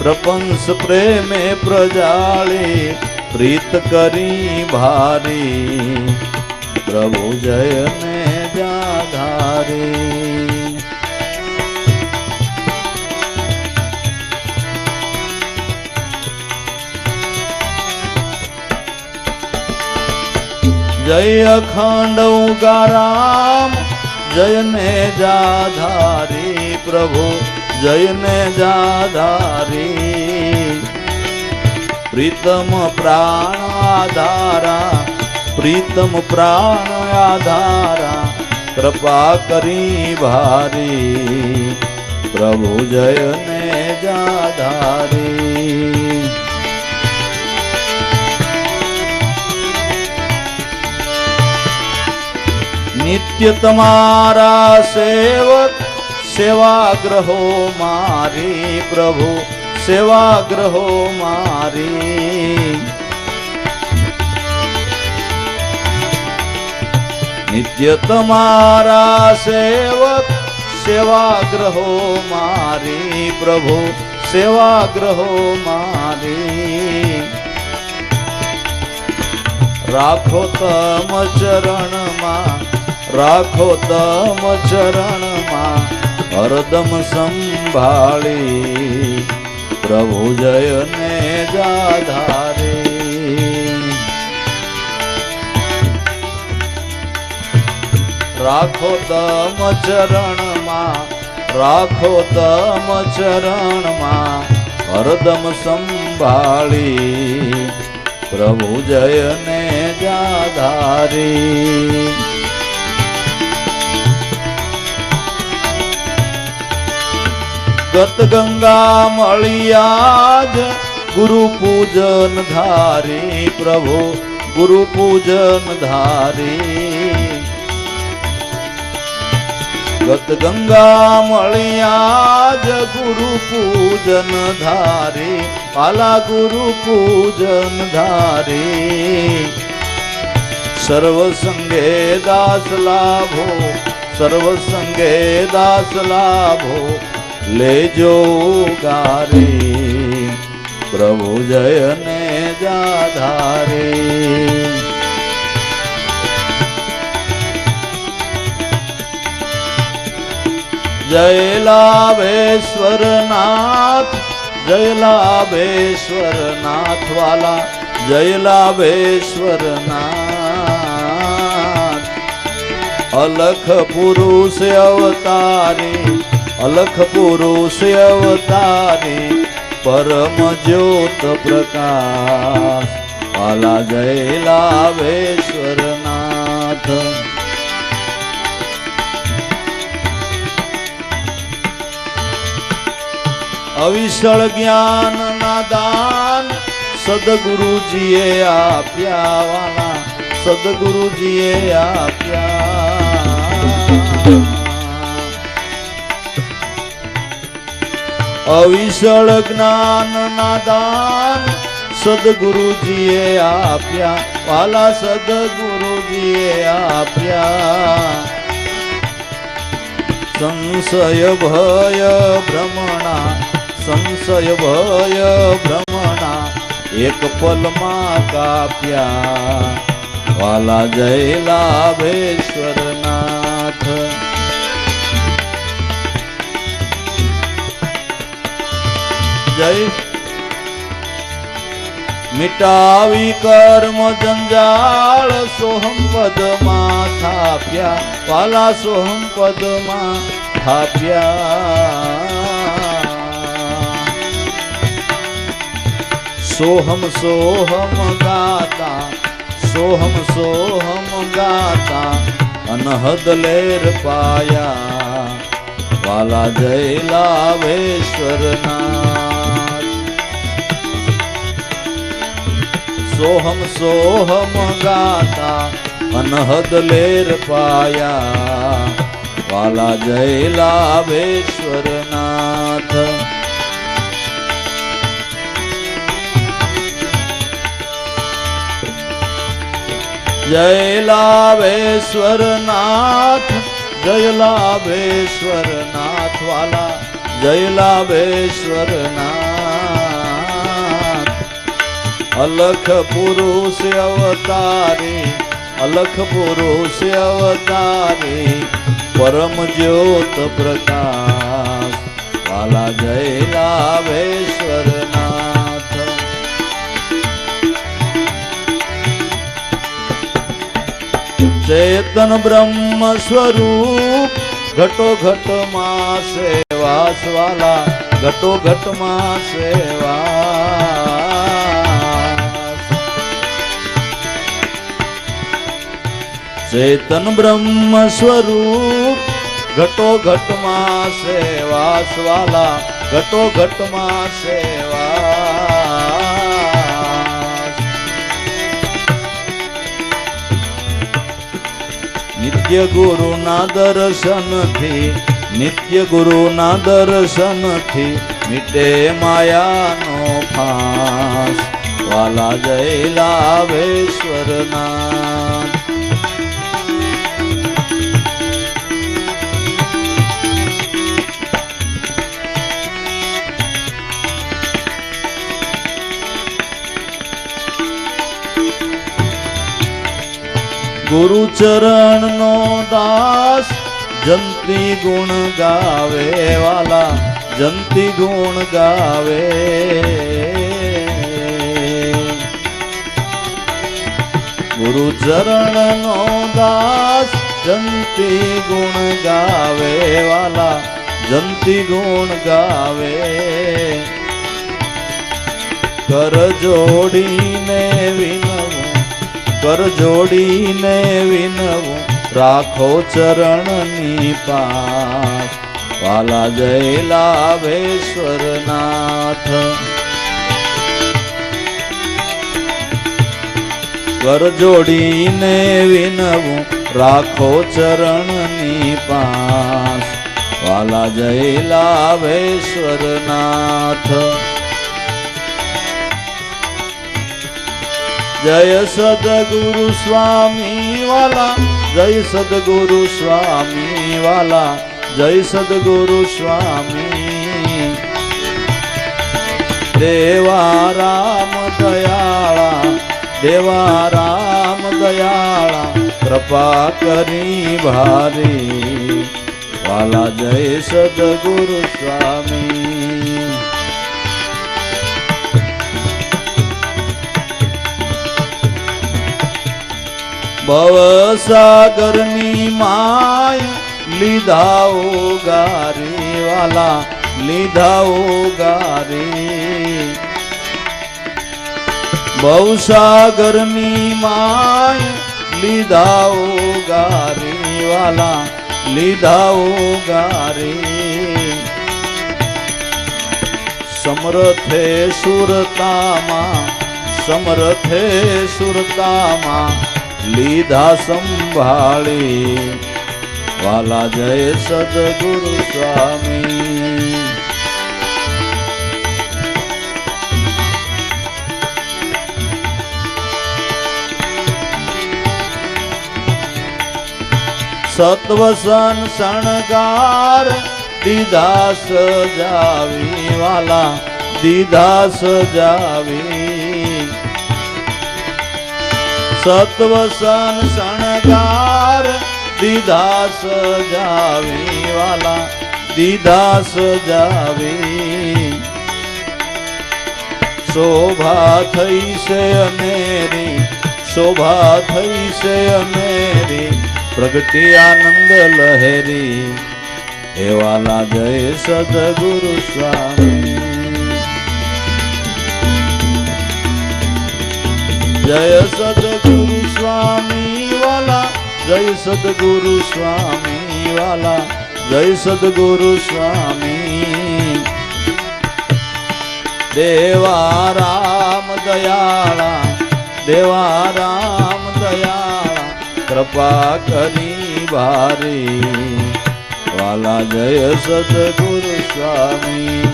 प्रपंस प्रेम प्रजाली प्रीत करी भारी प्रभु जय ने जाधारी जय अखंड उगाराम जय ने जाधारी प्रभु जय ने जाधारी प्रीतम प्राण आधारा प्रीतम प्राण આધારા કૃપા કરી ભારી પ્રભુ જયને જાધારી નિત્ય તમારા સેવક સેવાગ્રહો મારી પ્રભુ સેવાગ્રહો મારી નિત્ય તમારા સેવક સેવાગ્રહો મારી પ્રભુ સેવાગ્રહો મારી રાખો તમ ચરણમાં રાખો તમ ચરણમાં હરદમ સંભાળી પ્રભુ જયને જાધારે રાખો તમ ચરણમાં રાખો તમ ચરણમાં હરદમ સંભાળી પ્રભુ જયને જાધારી ગત ગંગા મળિયાજ ગુરુ પૂજન ધારી પ્રભુ ગુરુ પૂજન ધારી ગત ગંગા મળિયાજ ગુરુ પૂજન ધારી પાલા ગુરુ પૂજન ધારી સર્વ સંગે દાસ લાભો સર્વ સંગે દાસ લાભો લેજો ગારી પ્રભુ જયને જાધારી જય લાભેશ્વર નાથ જય લાભેશ્વર નાથ વાલા જય લાભેશ્વર નાથ અલખ પુરુષ અવતારી અલખ પુરુષ અવતારી પરમ જ્યોત પ્રકાશ વાલા જય લાભેશ્વર નાથ અવિશળ જ્ઞાન ના દાન સદગુરુજીએ આપ્યા વાલા સદગુરુજીએ આપ્યા અવિશળ જ્ઞાન ના દાન સદગુરુજીએ આપ્યા વાલા સદગુરુજીએ આપ્યા સંશય ભય ભ્રમણા સંશય ભય ભ્રમણા એક પલમાં કાપ્યા વાલા જય લાભેશ્વર નાથ જય મિટાવી કર્મ જંજાળ સોહમ પદમાં થાપ્યા વાલા સોહમ પદમાં થાપ્યા સોહમ સોહમ ગાતા સોહમ સોહમ ગાતા અનહદ લેર પાયા વાલા જય લાભેશ્વર નાથ સોહમ સોહમ ગાતા અનહદ લેર પાયા વાલા જય લાભેશ્વર નાથ જય લાભેશ્વર નાથ જય લાભેશ્વર નાથ વાલા જય લાભેશ્વર નાથ અલખ પુરુષ અવતારી અલખ પુરુષ અવતારી પરમ જ્યોત પ્રકાશ વાલા જય લાભેશ્વર નાથ ચેતન બ્રહ્મ સ્વરૂપ ઘટો ઘટ માં સેવાસ વાલા ઘટો ઘટ માં સેવા ચેતન બ્રહ્મ સ્વરૂપ ઘટો ઘટમાં સેવાસ વાલા, ઘટો ઘટમાં સેવાસ. નિત્ય ગુરુના દર્શનથી, નિત્ય ગુરુના દર્શનથી મીટે માયાનો ફાસ. વાલા જય લાભેશ્વરનાથ. ગુરુ ચરણ નો દાસ જંતી ગુણ ગાવે વાલા, જંતી ગુણ ગાવે. ગુરુ ચરણ નો દાસ જંતી ગુણ ગાવે વાલા, જંતી ગુણ ગાવે. કર જોડીને વિનવું, કર જોડીને વિનવું રાખો ચરણની પાસ. વાલા જય લાભેશ્વરનાથ. કર જોડીને વિનવું રાખો ચરણની પાસ. વાલા જય લાભેશ્વરનાથ. જય સદગુરુ સ્વામી વાલા, જય સદગુરુ સ્વામી વાલા, જય સદગુરુ સ્વામી. દેવા રામ દયાળા, દેવા રામ દયાળા કૃપા કરી ભારી. વાલા જય સદગુરુ સ્વામી. ભવસાગરની માય લીધા ઉગારી વાલા, લીધા ઉગારી. ભવસાગરની માય લીધા ઉગારી વાલા, લીધા ઉગારી. સમરથે સુરતામાં, સમરથે સુરતામાં લીધા સંભાળી. વાલા જય સદગુરુ સ્વામી. સત્વસન શણગાર દીધા સજાવી વાલા, દીધા સજાવી. સત્વસન શણગાર દીધા સજાવી વાલા, દીધા સજાવી. શોભા થઈ છે અનેરી, શોભા થઈ છે અનેરી પ્રગટી આનંદ લહેરી. હે વાલા જય સદગુરુ સ્વામી. જય સદગુરુ સ્વામી વાલા, જય સદગુરુ સ્વામી વાલા, જય સદગુરુ સ્વામી. દેવા રામ દયાળા, દેવા રામ દયાળા કૃપા કરી ભારી. વાલા જય સદગુરુ સ્વામી.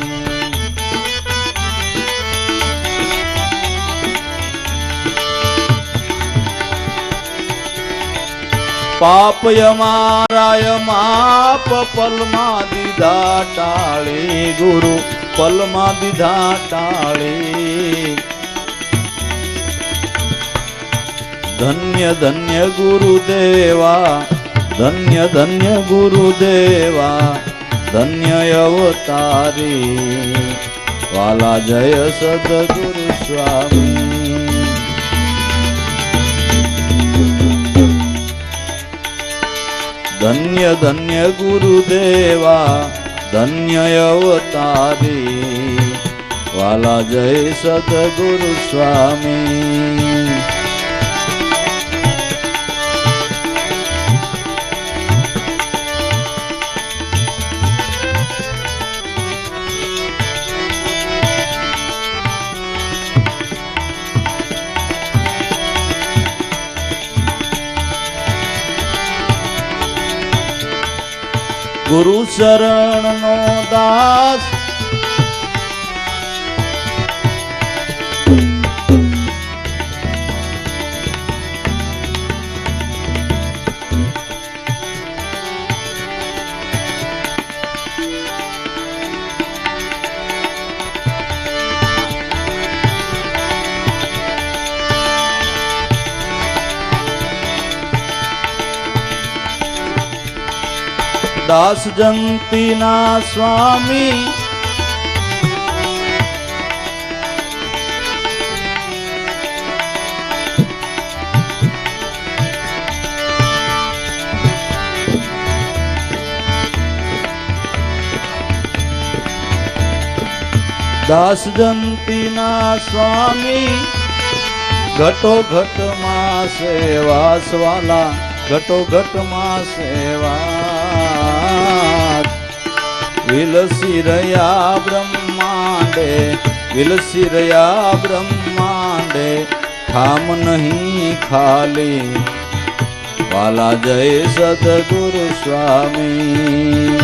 પાપય મારાય માપ પલમાં દીધા ટાળી. ગુરુ પલમાં દીધા ટાળી. ધન્ય ધન્ય ગુરુદેવા, ધન્ય ધન્ય ગુરુદેવા, ધન્ય અવતારી. વાલા જય સદગુરુ સ્વામી. ધન્ય ધન્ય ગુરુદેવા, ધન્ય અવતારી. વાલા જય સદગુરુ સ્વામી. ગુરુ શરણ નો દાસ દાસ જંતી ના સ્વામી દાસ જંતી ના સ્વામી ઘટો ઘટ માં સેવા સ્વાલા ઘટો ઘટ માં સેવા વિલસી રહ્યા બ્રહ્માંડે વિલસી રહ્યા બ્રહ્માંડે ઠામ નહીં ખાલી વાલા જય સદગુરુ સ્વામી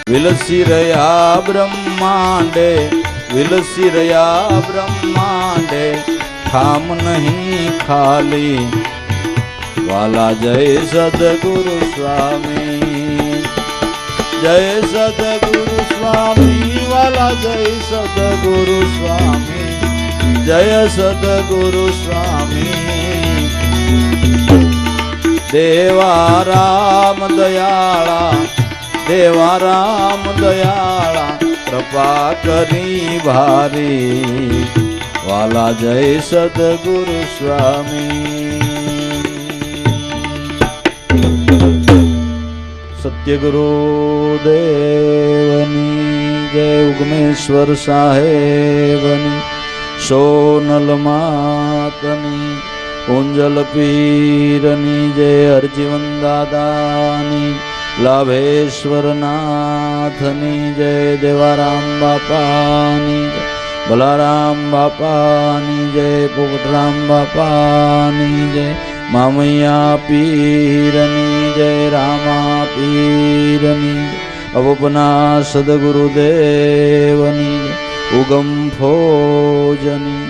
વિલસી રહ્યા બ્રહ્માંડે વિલસી રહ્યા બ્રહ્માંડે ઠામ નહીં ખાલી વાલા જય સદગુરુ સ્વામી જય સદગુરુ સ્વામી વાલા જય સદગુરુ સ્વામી જય સદગુરુ સ્વામી દેવા રામ દયાળા દેવા રામ દયાળા કૃપા કરી ભારી વાલા જય સદગુરુ સ્વામી સત્યગુરુ દેવની જય ઉગમેશ્વર સાહેબની સોનલ માતની કુંજલ પીરની જય હરજીવન દાદાની લાભેશ્વર નાથની જય દેવારામ બાપાની જય બલારામ બાપાની જય પોપટરામ બાપાની જય મામૈયા પીરની જય રામા પીરની અવપના સદગુરુદેવની ઉગમ ફોજની